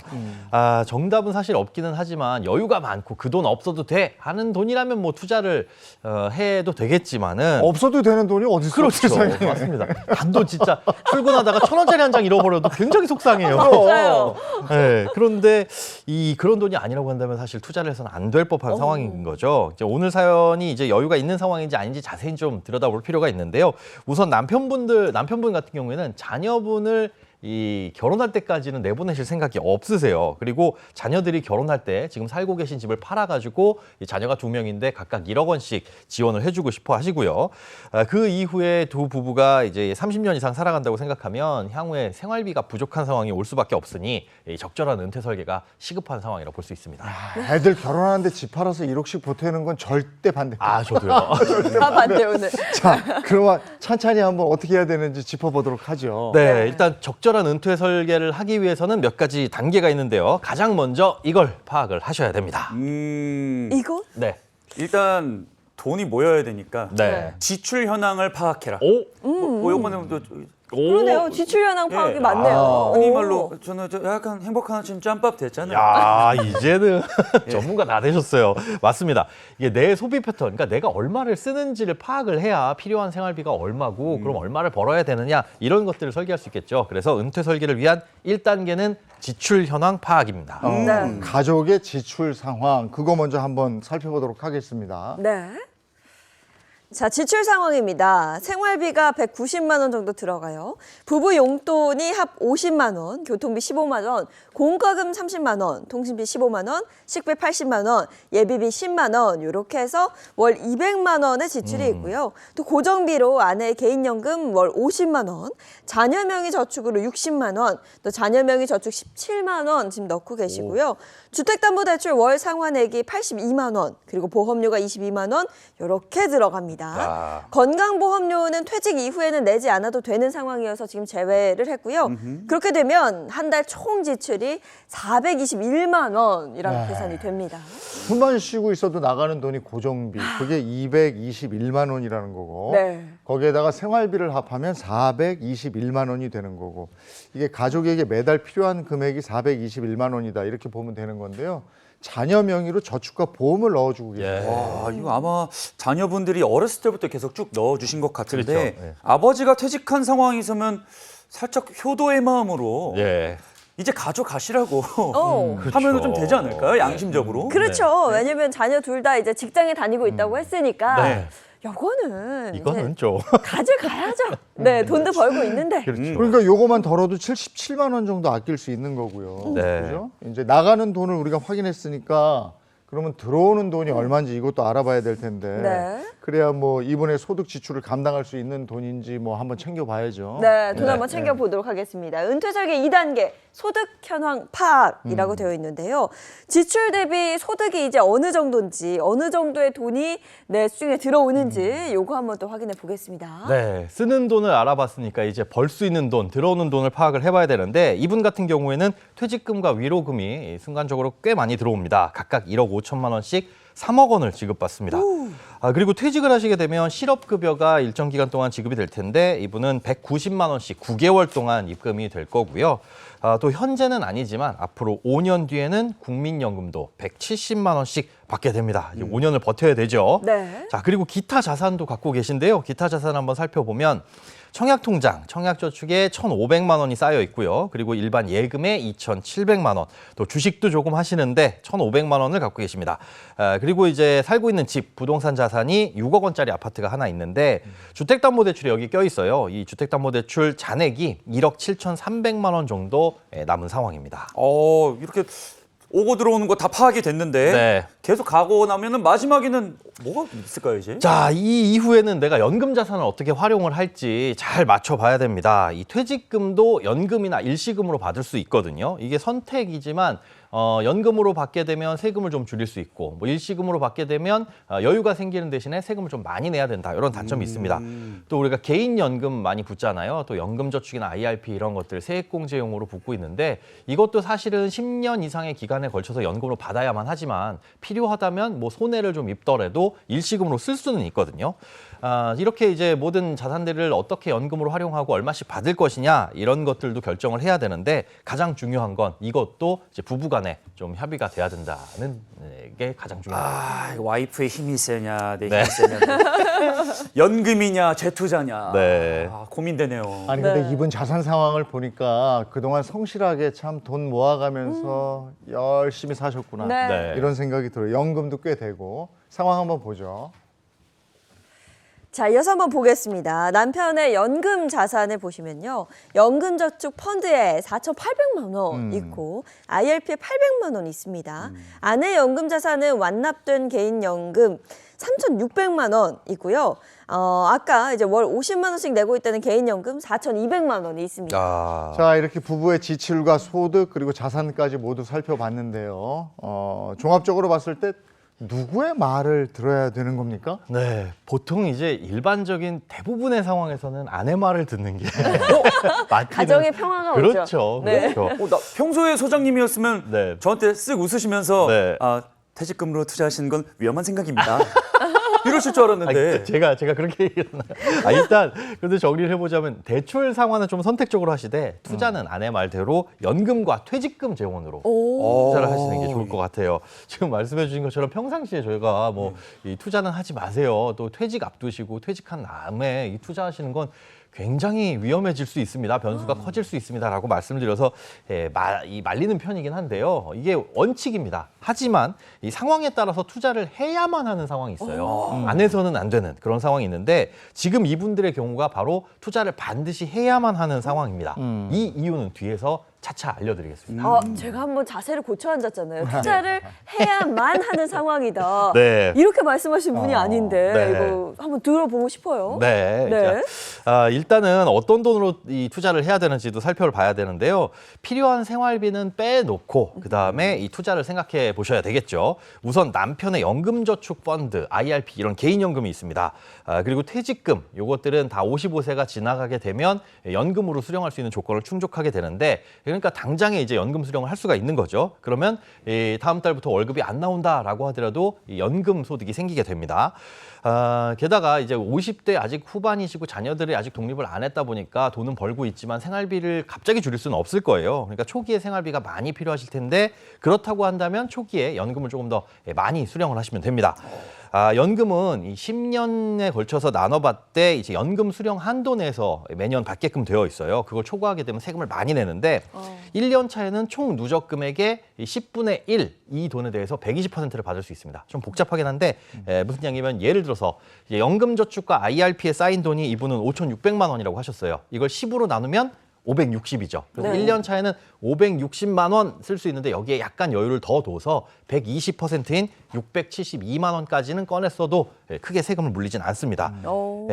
정답은 사실 없기는 하지만 여유가 많고 그 돈 없어도 돼 하는 돈이라면 뭐 투자를 해도 되겠지만은 없어도 되는 돈이 어디 있어? 그렇죠. 세상에. 맞습니다. 단돈 진짜 출근하다가 1,000원짜리 한 장 잃어버려도 굉장히 속상해요. 맞아요. 네, 그런데 그런 돈이 아니라고 한다면 사실 투자를 해서는 안 될 법한 상황인 거죠. 이제 오늘 사연이 이제 여유가 있는 상황인지 아닌지 자세히 좀 들여다볼 필요가 있는데요. 우선 남편분 같은 경우에는 자녀분을 결혼할 때까지는 내보내실 생각이 없으세요. 그리고 자녀들이 결혼할 때 지금 살고 계신 집을 팔아가지고 자녀가 2명인데 각각 1억 원씩 지원을 해주고 싶어 하시고요. 그 이후에 두 부부가 이제 30년 이상 살아간다고 생각하면 향후에 생활비가 부족한 상황이 올 수밖에 없으니 적절한 은퇴 설계가 시급한 상황이라고 볼 수 있습니다. 애들 결혼하는데 집 팔아서 1억씩 보태는 건 절대 반대. 저도요. 다 반대 오늘. 자, 그러면 찬찬히 한번 어떻게 해야 되는지 짚어보도록 하죠. 네, 일단 적절한 은퇴 설계를 하기 위해서는 몇 가지 단계가 있는데요. 가장 먼저 이걸 파악을 하셔야 됩니다. 이거? 네. 일단 돈이 모여야 되니까 네. 지출 현황을 파악해라. 요거는 또 그러네요. 지출 현황 파악이 많네요. 흔히 오. 말로 저는 약간 행복한 아침 짬밥 됐잖아요. 야, 이제는 전문가 다 되셨어요. 맞습니다. 이게 내 소비 패턴, 그러니까 내가 얼마를 쓰는지를 파악을 해야 필요한 생활비가 얼마고 그럼 얼마를 벌어야 되느냐 이런 것들을 설계할 수 있겠죠. 그래서 은퇴 설계를 위한 1단계는 지출 현황 파악입니다. 네. 가족의 지출 상황 그거 먼저 한번 살펴보도록 하겠습니다. 네. 자, 지출 상황입니다. 생활비가 190만 원 정도 들어가요. 부부 용돈이 합 50만 원, 교통비 15만 원, 공과금 30만 원, 통신비 15만 원, 식비 80만 원, 예비비 10만 원 이렇게 해서 월 200만 원의 지출이 있고요. 또 고정비로 아내의 개인연금 월 50만 원, 자녀 명의 저축으로 60만 원, 또 자녀 명의 저축 17만 원 지금 넣고 계시고요. 주택담보대출 월 상환액이 82만 원, 그리고 보험료가 22만 원 이렇게 들어갑니다. 건강보험료는 퇴직 이후에는 내지 않아도 되는 상황이어서 지금 제외를 했고요. 그렇게 되면 한 달 총 지출이 421만 원이라는 계산이 됩니다. 숨만 쉬고 있어도 나가는 돈이 고정비 그게 221만 원이라는 거고 네. 거기에다가 생활비를 합하면 421만 원이 되는 거고 이게 가족에게 매달 필요한 금액이 421만 원이다 이렇게 보면 되는 건데요. 자녀 명의로 저축과 보험을 넣어주고 계세요. 와, 이거 아마 자녀분들이 어렸을 때부터 계속 쭉 넣어주신 것 같은데 그렇죠. 네. 아버지가 퇴직한 상황이서면 살짝 효도의 마음으로 예. 이제 가져가시라고 어. 하면 좀 되지 않을까요? 양심적으로. 그렇죠. 왜냐면 자녀 둘 다 이제 직장에 다니고 있다고 했으니까 네. 요거는 이거는 이제 좀. 가져가야죠. 네, 돈도 벌고 있는데. 그러니까 요거만 덜어도 77만 원 정도 아낄 수 있는 거고요. 네. 그죠? 이제 나가는 돈을 우리가 확인했으니까 그러면 들어오는 돈이 얼마인지 이것도 알아봐야 될 텐데 네. 그래야 뭐 이번에 소득 지출을 감당할 수 있는 돈인지 뭐 한번 챙겨봐야죠. 네, 돈 한번 챙겨보도록 하겠습니다. 은퇴 설계 2단계 소득 현황 파악이라고 되어 있는데요. 지출 대비 소득이 이제 어느 정도인지, 어느 정도의 돈이 내 수중에 들어오는지 요거 한번 또 확인해 보겠습니다. 네, 쓰는 돈을 알아봤으니까 이제 벌 수 있는 돈, 들어오는 돈을 파악을 해봐야 되는데 이분 같은 경우에는 퇴직금과 위로금이 순간적으로 꽤 많이 들어옵니다. 각각 1억 5천만 원씩 3억 원을 지급받습니다. 그리고 퇴직을 하시게 되면 실업급여가 일정 기간 동안 지급이 될 텐데 이분은 190만 원씩 9개월 동안 입금이 될 거고요. 또 현재는 아니지만 앞으로 5년 뒤에는 국민연금도 170만 원씩 받게 됩니다. 이제 5년을 버텨야 되죠. 네. 자, 그리고 기타 자산도 갖고 계신데요. 기타 자산 한번 살펴보면 청약통장, 청약저축에 1,500만 원이 쌓여 있고요. 그리고 일반 예금에 2,700만 원, 또 주식도 조금 하시는데 1,500만 원을 갖고 계십니다. 그리고 이제 살고 있는 집, 부동산 자산이 6억 원짜리 아파트가 하나 있는데 주택담보대출이 여기 껴 있어요. 이 주택담보대출 잔액이 1억 7,300만 원 정도 남은 상황입니다. 이렇게 오고 들어오는 거 다 파악이 됐는데 네. 계속 가고 나면은 마지막에는 뭐가 있을까요, 이제? 자, 이 이후에는 내가 연금 자산을 어떻게 활용을 할지 잘 맞춰봐야 됩니다. 이 퇴직금도 연금이나 일시금으로 받을 수 있거든요. 이게 선택이지만 연금으로 받게 되면 세금을 좀 줄일 수 있고 뭐 일시금으로 받게 되면 여유가 생기는 대신에 세금을 좀 많이 내야 된다. 이런 단점이 있습니다. 또 우리가 개인연금 많이 붙잖아요. 또 연금저축이나 IRP 이런 것들 세액공제용으로 붙고 있는데 이것도 사실은 10년 이상의 기간에 걸쳐서 연금으로 받아야만 하지만 필요하다면 뭐 손해를 좀 입더라도 일시금으로 쓸 수는 있거든요. 이렇게 이제 모든 자산들을 어떻게 연금으로 활용하고 얼마씩 받을 것이냐 이런 것들도 결정을 해야 되는데 가장 중요한 건 이것도 이제 부부간에 좀 협의가 돼야 된다는 게 가장 중요합니다. 와이프의 힘이 세냐, 내 힘이 네. 세냐, 연금이냐, 재투자냐. 네. 고민되네요. 아니 근데 이분 자산 상황을 보니까 그동안 성실하게 참 돈 모아가면서 열심히 사셨구나. 네. 이런 생각이 들어요. 연금도 꽤 되고. 상황 한번 보죠. 자, 이어서 한번 보겠습니다. 남편의 연금 자산을 보시면요. 연금저축 펀드에 4,800만 원 있고 IRP에 800만 원 있습니다. 아내 연금 자산은 완납된 개인연금 3,600만 원 있고요. 아까 이제 월 50만 원씩 내고 있다는 개인연금 4,200만 원이 있습니다. 자, 이렇게 부부의 지출과 소득 그리고 자산까지 모두 살펴봤는데요. 종합적으로 봤을 때 누구의 말을 들어야 되는 겁니까? 네, 보통 이제 일반적인 대부분의 상황에서는 아내 말을 듣는 게 맞기는. 가정의 평화가 오죠. 그렇죠. 네. 그렇죠. 나 평소에 소장님이었으면 저한테 쓱 웃으시면서 네. 퇴직금으로 투자하시는 건 위험한 생각입니다. 이러실 줄 알았는데. 제가 그렇게 얘기했나요? 일단 그래도 정리를 해보자면 대출 상환은 좀 선택적으로 하시되 투자는 아내 말대로 연금과 퇴직금 재원으로 투자를 하시는 게 좋을 것 같아요. 지금 말씀해 주신 것처럼 평상시에 저희가 뭐 이 투자는 하지 마세요. 또 퇴직 앞두시고 퇴직한 다음에 이 투자하시는 건 굉장히 위험해질 수 있습니다. 변수가 커질 수 있습니다라고 말씀드려서 말리는 편이긴 한데요. 이게 원칙입니다. 하지만 이 상황에 따라서 투자를 해야만 하는 상황이 있어요. 안 해서는 안 되는 그런 상황이 있는데 지금 이분들의 경우가 바로 투자를 반드시 해야만 하는 상황입니다. 이 이유는 뒤에서 차차 알려드리겠습니다. 제가 한번 자세를 고쳐 앉았잖아요. 투자를 해야만 하는 상황이다. 네. 이렇게 말씀하신 분이 아닌데 네. 이거 한번 들어보고 싶어요. 네. 네. 자, 일단은 어떤 돈으로 이 투자를 해야 되는지도 살펴봐야 되는데요. 필요한 생활비는 빼놓고 그다음에 이 투자를 생각해 보셔야 되겠죠. 우선 남편의 연금저축 펀드, IRP 이런 개인연금이 있습니다. 그리고 퇴직금 요것들은 다 55세가 지나가게 되면 연금으로 수령할 수 있는 조건을 충족하게 되는데 그러니까 당장에 이제 연금 수령을 할 수가 있는 거죠. 그러면 다음 달부터 월급이 안 나온다라고 하더라도 연금 소득이 생기게 됩니다. 게다가 이제 50대 아직 후반이시고 자녀들이 아직 독립을 안 했다 보니까 돈은 벌고 있지만 생활비를 갑자기 줄일 수는 없을 거예요. 그러니까 초기에 생활비가 많이 필요하실 텐데 그렇다고 한다면 초기에 연금을 조금 더 많이 수령을 하시면 됩니다. 연금은 이 10년에 걸쳐서 나눠봤대 이제 연금 수령 한도 내에서 매년 받게끔 되어 있어요. 그걸 초과하게 되면 세금을 많이 내는데 1년 차에는 총 누적 금액의 10분의 1 이 돈에 대해서 120%를 받을 수 있습니다. 좀 복잡하긴 한데 무슨 얘기냐면 예를 들어서 이제 연금저축과 IRP에 쌓인 돈이 이분은 5,600만 원이라고 하셨어요. 이걸 10으로 나누면 560이죠. 그래서 네. 1년 차에는 560만 원 쓸 수 있는데 여기에 약간 여유를 더 둬서 120%인 672만 원까지는 꺼냈어도 크게 세금을 물리진 않습니다.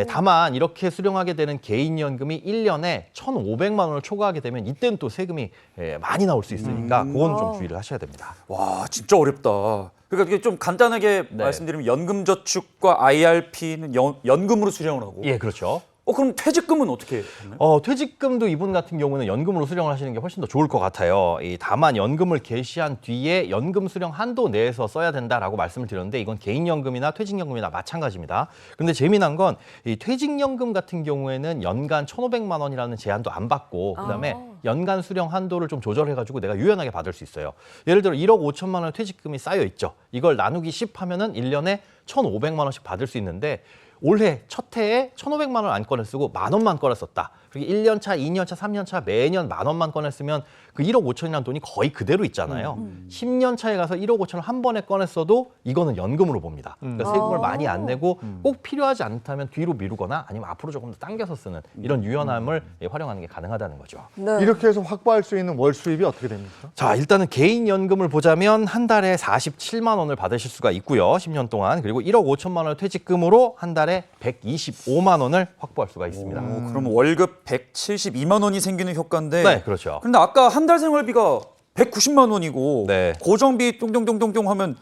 다만 이렇게 수령하게 되는 개인연금이 1년에 1,500만 원을 초과하게 되면 이때는 또 세금이 많이 나올 수 있으니까 그건 좀 주의를 하셔야 됩니다. 와, 진짜 어렵다. 그러니까 이게 좀 간단하게 말씀드리면 연금저축과 IRP는 연금으로 수령을 하고. 예, 그렇죠. 그럼 퇴직금은 어떻게 하나요? 퇴직금도 이분 같은 경우는 연금으로 수령을 하시는 게 훨씬 더 좋을 것 같아요. 다만 연금을 개시한 뒤에 연금 수령 한도 내에서 써야 된다라고 말씀을 드렸는데 이건 개인연금이나 퇴직연금이나 마찬가지입니다. 그런데 재미난 건 이 퇴직연금 같은 경우에는 연간 1,500만 원이라는 제한도 안 받고 그다음에 연간 수령 한도를 좀 조절해가지고 내가 유연하게 받을 수 있어요. 예를 들어 1억 5천만 원 퇴직금이 쌓여 있죠. 이걸 나누기 10 하면은 1년에 1,500만 원씩 받을 수 있는데 올해 첫 해에 1,500만 원 안 꺼내 쓰고 10,000원만 꺼내 썼다. 그리고 1년 차, 2년 차, 3년 차 매년 10,000원만 꺼내 쓰면 그 1억 5천이라는 돈이 거의 그대로 있잖아요. 10년 차에 가서 1억 5천을 한 번에 꺼내 써도 이거는 연금으로 봅니다. 그러니까 세금을 많이 안 내고 꼭 필요하지 않다면 뒤로 미루거나 아니면 앞으로 조금 더 당겨서 쓰는 이런 유연함을 활용하는 게 가능하다는 거죠. 이렇게 해서 확보할 수 있는 월 수입이 어떻게 됩니까? 자, 일단은 개인연금을 보자면 한 달에 47만 원을 받으실 수가 있고요. 10년 동안. 그리고 1억 5천만 원을 퇴직금으로 한 달에 125만 원을 확보할 수가 있습니다. 그럼 월급 172만 원이 생기는 효과인데. 네, 그렇죠. 근데 아까 한 달 생활비가 190만 원이고 고정비 똥똥똥똥똥 하면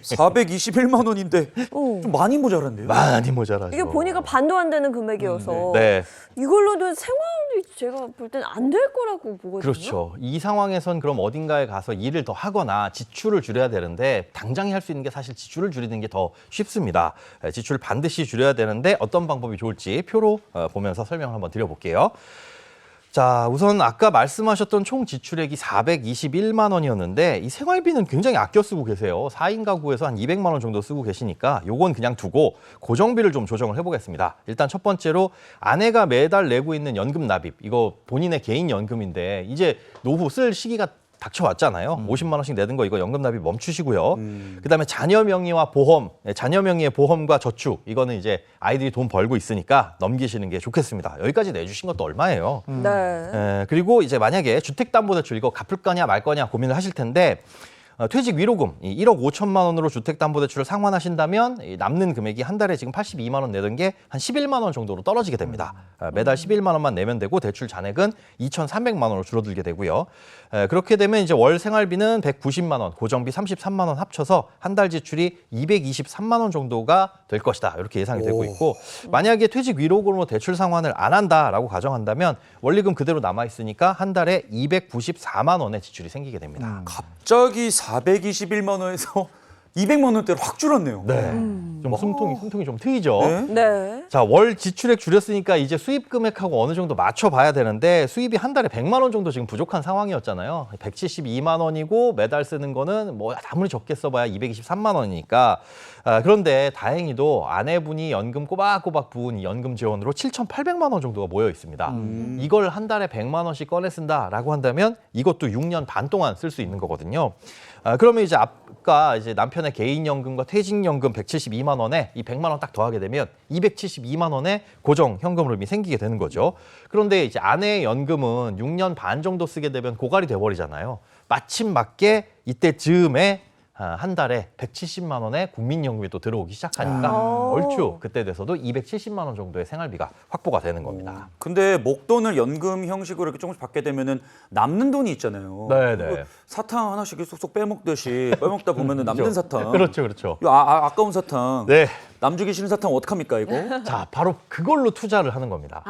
421만 원인데 좀 많이 모자란데요? 많이 모자라죠. 이게 보니까 반도 안 되는 금액이어서 네. 이걸로도 생활이 제가 볼 때는 안 될 거라고 보거든요. 그렇죠. 이 상황에선 그럼 어딘가에 가서 일을 더 하거나 지출을 줄여야 되는데 당장에 할 수 있는 게 사실 지출을 줄이는 게 더 쉽습니다. 지출을 반드시 줄여야 되는데 어떤 방법이 좋을지 표로 보면서 설명을 한번 드려볼게요. 자, 우선 아까 말씀하셨던 총 지출액이 421만 원이었는데 이 생활비는 굉장히 아껴 쓰고 계세요. 4인 가구에서 한 200만 원 정도 쓰고 계시니까 요건 그냥 두고 고정비를 좀 조정을 해보겠습니다. 일단 첫 번째로 아내가 매달 내고 있는 연금 납입, 이거 본인의 개인 연금인데 이제 노후 쓸 시기가 닥쳐왔잖아요. 50만 원씩 내는 거 이거 연금 납입 멈추시고요. 그다음에 자녀 명의와 보험, 자녀 명의의 보험과 저축 이거는 이제 아이들이 돈 벌고 있으니까 넘기시는 게 좋겠습니다. 여기까지 내주신 것도 얼마예요. 네. 그리고 이제 만약에 주택담보대출 이거 갚을 거냐 말 거냐 고민을 하실 텐데 퇴직 위로금 1억 5천만 원으로 주택담보대출을 상환하신다면 남는 금액이 한 달에 지금 82만 원 내던 게 한 11만 원 정도로 떨어지게 됩니다. 매달 11만 원만 내면 되고 대출 잔액은 2,300만 원으로 줄어들게 되고요. 그렇게 되면 이제 월 생활비는 190만 원, 고정비 33만 원 합쳐서 한 달 지출이 223만 원 정도가 될 것이다. 이렇게 예상이 되고 있고 만약에 퇴직 위로금으로 대출 상환을 안 한다라고 가정한다면 원리금 그대로 남아 있으니까 한 달에 294만 원의 지출이 생기게 됩니다. 갑자기 421만 원에서 200만 원대로 확 줄었네요. 네. 좀 숨통이 좀 트이죠. 네. 자, 월 지출액 줄였으니까 이제 수입 금액하고 어느 정도 맞춰봐야 되는데 수입이 한 달에 100만 원 정도 지금 부족한 상황이었잖아요. 172만 원이고 매달 쓰는 거는 뭐 아무리 적게 써봐야 223만 원이니까 그런데 다행히도 아내분이 연금 꼬박꼬박 부은 연금 지원으로 7,800만 원 정도가 모여 있습니다. 이걸 한 달에 100만 원씩 꺼내 쓴다라고 한다면 이것도 6년 반 동안 쓸 수 있는 거거든요. 그러면 이제 아까 이제 남편의 개인연금과 퇴직연금 172만 원에 이 100만 원 딱 더하게 되면 272만 원의 고정 현금 흐름이 생기게 되는 거죠. 그런데 이제 아내의 연금은 6년 반 정도 쓰게 되면 고갈이 돼버리잖아요. 마침 맞게 이때 즈음에 한 달에 170만 원의 국민연금이 또 들어오기 시작하니까 얼추 그때 돼서도 270만 원 정도의 생활비가 확보가 되는 겁니다. 근데 목돈을 연금 형식으로 이렇게 조금씩 받게 되면은 남는 돈이 있잖아요. 네네. 사탕 하나씩 쏙쏙 빼먹듯이 빼먹다 보면은 남는 사탕. 그렇죠. 아까운 사탕. 네. 남 주기 싫은 사탕 어떡합니까 이거? 자, 바로 그걸로 투자를 하는 겁니다.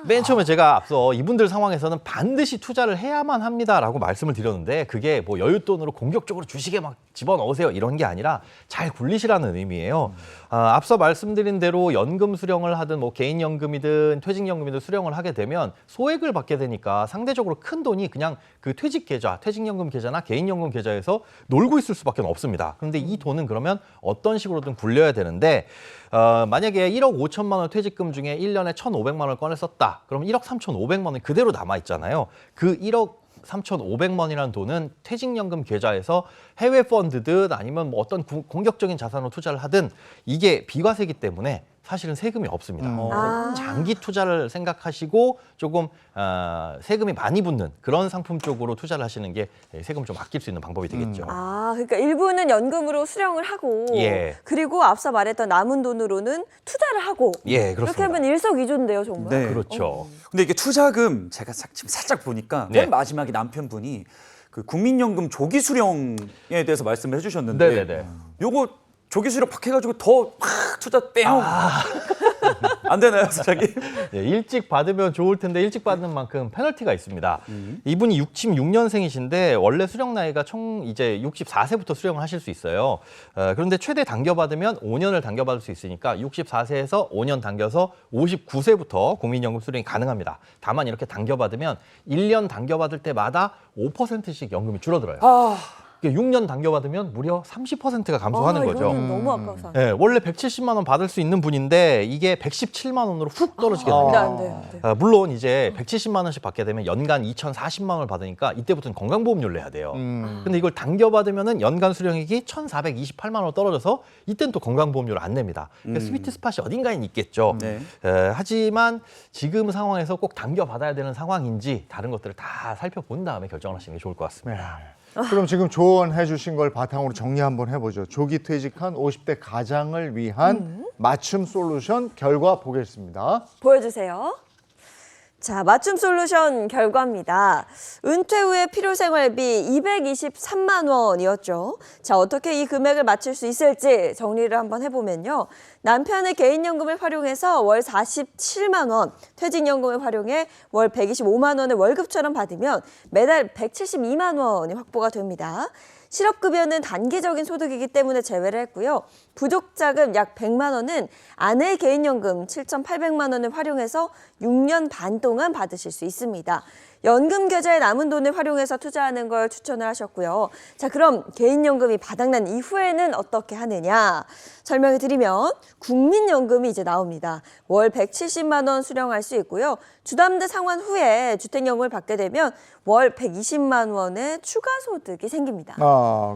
맨 처음에 제가 앞서 이분들 상황에서는 반드시 투자를 해야만 합니다라고 말씀을 드렸는데 그게 뭐 여윳돈으로 공격적으로 주식에 막 집어넣으세요 이런 게 아니라 잘 굴리시라는 의미예요. 앞서 말씀드린 대로 연금 수령을 하든 뭐 개인연금이든 퇴직연금이든 수령을 하게 되면 소액을 받게 되니까 상대적으로 큰 돈이 그냥 그 퇴직 계좌, 퇴직연금 계좌나 개인연금 계좌에서 놀고 있을 수밖에 없습니다. 그런데 이 돈은 그러면 어떤 식으로든 굴려야 되는데 만약에 1억 5천만 원 퇴직금 중에 1년에 1,500만 원을 꺼내 썼다. 그럼 1억 3,500만 원이 그대로 남아 있잖아요. 그 1억 3,500만 원이라는 돈은 퇴직연금 계좌에서 해외 펀드든 아니면 뭐 어떤 공격적인 자산으로 투자를 하든 이게 비과세이기 때문에 사실은 세금이 없습니다. 아. 장기 투자를 생각하시고 조금 세금이 많이 붙는 그런 상품 쪽으로 투자를 하시는 게 세금을 좀 아낄 수 있는 방법이 되겠죠. 아, 그러니까 일부는 연금으로 수령을 하고 예. 그리고 앞서 말했던 남은 돈으로는 투자를 하고 예, 그렇습니다. 그렇게 하면 일석이조인데요, 정말. 네. 그렇죠. 근데 이게 투자금 제가 지금 살짝 보니까 네. 맨 마지막에 남편분이 그 국민연금 조기 수령에 대해서 말씀을 해주셨는데 네네네. 요거 조기 수령 팍 해가지고 더 확 투자 뺑 안 되나요, 사장님? 네, 일찍 받으면 좋을 텐데 일찍 받는 만큼 페널티가 있습니다. 이분이 66년생이신데 원래 수령 나이가 총 이제 64세부터 수령을 하실 수 있어요. 그런데 최대 당겨받으면 5년을 당겨받을 수 있으니까 64세에서 5년 당겨서 59세부터 국민연금 수령이 가능합니다. 다만 이렇게 당겨받으면 1년 당겨받을 때마다 5%씩 연금이 줄어들어요. 6년 당겨받으면 무려 30%가 감소하는 거죠. 너무 아까워서. 네, 원래 170만 원 받을 수 있는 분인데 이게 117만 원으로 훅 떨어지게 됩니다. 안 돼, 안 돼. 물론 이제 170만 원씩 받게 되면 연간 2,040만 원을 받으니까 이때부터는 건강보험료를 내야 돼요. 근데 이걸 당겨받으면은 연간 수령액이 1,428만 원으로 떨어져서 이때는 또 건강보험료를 안 냅니다. 스위트 스팟이 어딘가에 있겠죠. 네. 하지만 지금 상황에서 꼭 당겨받아야 되는 상황인지 다른 것들을 다 살펴본 다음에 결정을 하시는 게 좋을 것 같습니다. 그럼 지금 조언해 주신 걸 바탕으로 정리 한번 해보죠. 조기 퇴직한 50대 가장을 위한 맞춤 솔루션 결과 보겠습니다. 보여주세요. 자, 맞춤 솔루션 결과입니다. 은퇴 후에 필요생활비 223만 원이었죠. 자, 어떻게 이 금액을 맞출 수 있을지 정리를 한번 해보면요. 남편의 개인연금을 활용해서 월 47만 원, 퇴직연금을 활용해 월 125만 원을 월급처럼 받으면 매달 172만 원이 확보가 됩니다. 실업급여는 단기적인 소득이기 때문에 제외를 했고요. 부족자금 약 100만 원은 아내의 개인연금 7,800만 원을 활용해서 6년 반 동안 받으실 수 있습니다. 연금 계좌에 남은 돈을 활용해서 투자하는 걸 추천을 하셨고요. 자, 그럼 개인연금이 바닥난 이후에는 어떻게 하느냐? 설명을 드리면 국민연금이 이제 나옵니다. 월 170만 원 수령할 수 있고요. 주담대 상환 후에 주택연금을 받게 되면 월 120만 원의 추가 소득이 생깁니다.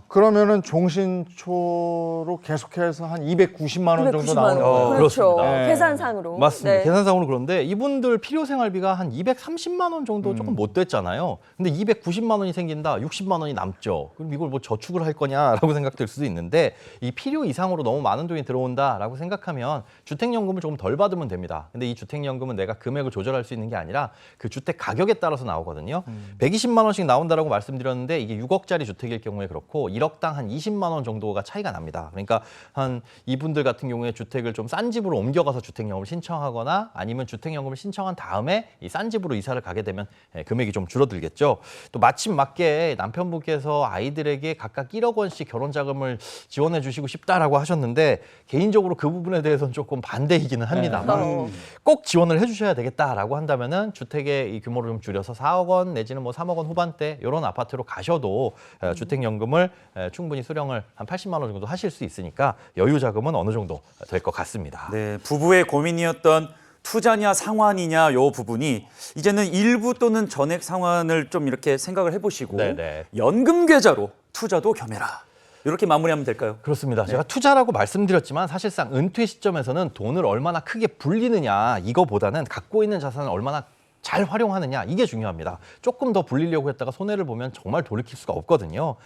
그러면은 종신초로 계속해서 한 290만 원 정도 290만 나오는 원. 거예요. 그렇죠. 그렇습니다. 계산상으로. 맞습니다. 네. 계산상으로 그런데 이분들 필요생활비가 한 230만 원 정도 조금 못 됐잖아요. 근데 290만 원이 생긴다, 60만 원이 남죠. 그럼 이걸 뭐 저축을 할 거냐라고 생각될 수도 있는데 이 필요 이상으로 너무 많은 돈이 들어온다라고 생각하면 주택연금을 조금 덜 받으면 됩니다. 근데 이 주택연금은 내가 금액을 조절할 수 있는 게 아니라 그 주택 가격에 따라서 나오거든요. 120만 원씩 나온다라고 말씀드렸는데 이게 6억짜리 주택일 경우에 그렇고 1억당 한 20만 원 정도가 차이가 납니다. 그러니까 한 이분들 같은 경우에 주택을 좀 싼 집으로 옮겨가서 주택연금을 신청하거나 아니면 주택연금을 신청한 다음에 이 싼 집으로 이사를 가게 되면 금액이 좀 줄어들겠죠. 또 마침 맞게 남편분께서 아이들에게 각각 1억 원씩 결혼자금을 지원해 주시고 싶다라고 하셨는데 개인적으로 그 부분에 대해서는 조금 반대이기는 합니다만 꼭 지원을 해주셔야 되겠다라고 한다면은 주택의 이 규모를 좀 줄여서 4억 원 내지는 뭐 3억 원 후반대 이런 아파트로 가셔도 주택연금을 충분히 수령을 한 80만 원 정도 하실 수 있으니까 여유 자금은 어느 정도 될 것 같습니다. 네, 부부의 고민이었던 투자냐 상환이냐 요 부분이 이제는 일부 또는 전액 상환을 좀 이렇게 생각을 해보시고 네네. 연금 계좌로 투자도 겸해라. 이렇게 마무리하면 될까요? 그렇습니다. 네. 제가 투자라고 말씀드렸지만 사실상 은퇴 시점에서는 돈을 얼마나 크게 불리느냐 이거보다는 갖고 있는 자산을 얼마나 잘 활용하느냐 이게 중요합니다. 조금 더 불리려고 했다가 손해를 보면 정말 돌이킬 수가 없거든요.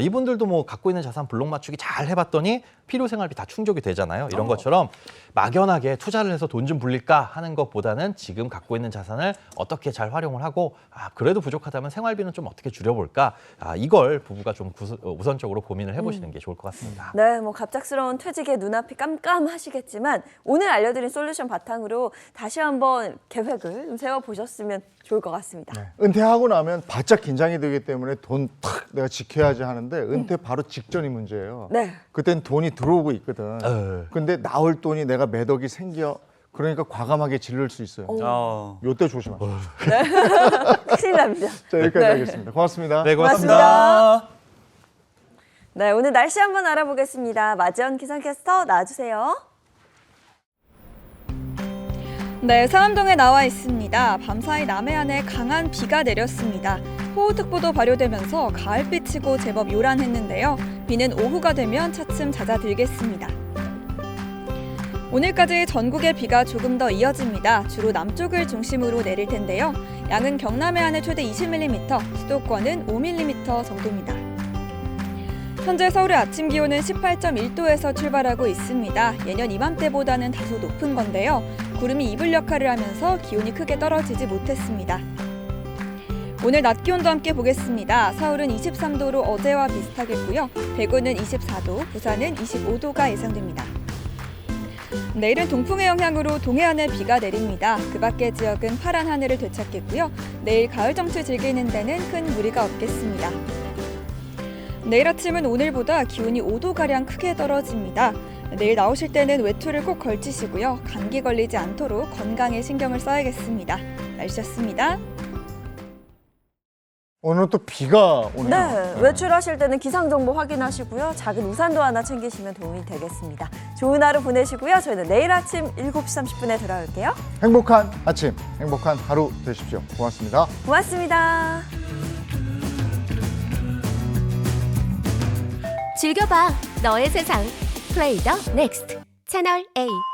이분들도 뭐 갖고 있는 자산 블록 맞추기 잘 해봤더니 필요생활비 다 충족이 되잖아요. 이런 것처럼 막연하게 투자를 해서 돈 좀 불릴까 하는 것보다는 지금 갖고 있는 자산을 어떻게 잘 활용을 하고 그래도 부족하다면 생활비는 좀 어떻게 줄여볼까 이걸 부부가 좀 우선적으로 고민을 해보시는 게 좋을 것 같습니다. 네, 뭐 갑작스러운 퇴직에 눈앞이 깜깜하시겠지만 오늘 알려드린 솔루션 바탕으로 다시 한번 계획을 좀 세워보셨으면 좋을 것 같습니다. 은퇴하고 나면 바짝 긴장이 되기 때문에 돈 탁 내가 지켜야지 하는데 은퇴 바로 직전이 문제예요. 네. 그땐 돈이 들어오고 있거든. 근데 나올 돈이 내가 몇 억이 생겨. 그러니까 과감하게 지를 수 있어요. 요때 조심하세요. 네. 큰일 납니다. 자, 여기까지 하겠습니다. 고맙습니다. 네, 고맙습니다. 네, 오늘 날씨 한번 알아보겠습니다. 마지원 기상캐스터 나와주세요. 네, 상암동에 나와 있습니다. 밤사이 남해안에 강한 비가 내렸습니다. 호우특보도 발효되면서 가을빛이고 제법 요란했는데요. 비는 오후가 되면 차츰 잦아들겠습니다. 오늘까지 전국에 비가 조금 더 이어집니다. 주로 남쪽을 중심으로 내릴 텐데요. 양은 경남 해안에 최대 20mm, 수도권은 5mm 정도입니다. 현재 서울의 아침 기온은 18.1도에서 출발하고 있습니다. 예년 이맘때보다는 다소 높은 건데요. 구름이 이불 역할을 하면서 기온이 크게 떨어지지 못했습니다. 오늘 낮 기온도 함께 보겠습니다. 서울은 23도로 어제와 비슷하겠고요. 대구는 24도, 부산은 25도가 예상됩니다. 내일은 동풍의 영향으로 동해안에 비가 내립니다. 그 밖의 지역은 파란 하늘을 되찾겠고요. 내일 가을 정취 즐기는 데는 큰 무리가 없겠습니다. 내일 아침은 오늘보다 기온이 5도가량 크게 떨어집니다. 내일 나오실 때는 외투를 꼭 걸치시고요. 감기 걸리지 않도록 건강에 신경을 써야겠습니다. 날씨였습니다. 오늘 또 비가 오네요. 네, 외출하실 때는 기상정보 확인하시고요. 작은 우산도 하나 챙기시면 도움이 되겠습니다. 좋은 하루 보내시고요. 저희는 내일 아침 7시 30분에 돌아올게요. 행복한 아침, 행복한 하루 되십시오. 고맙습니다. 고맙습니다. 즐겨봐 너의 세상 플레이 더 넥스트 채널 A.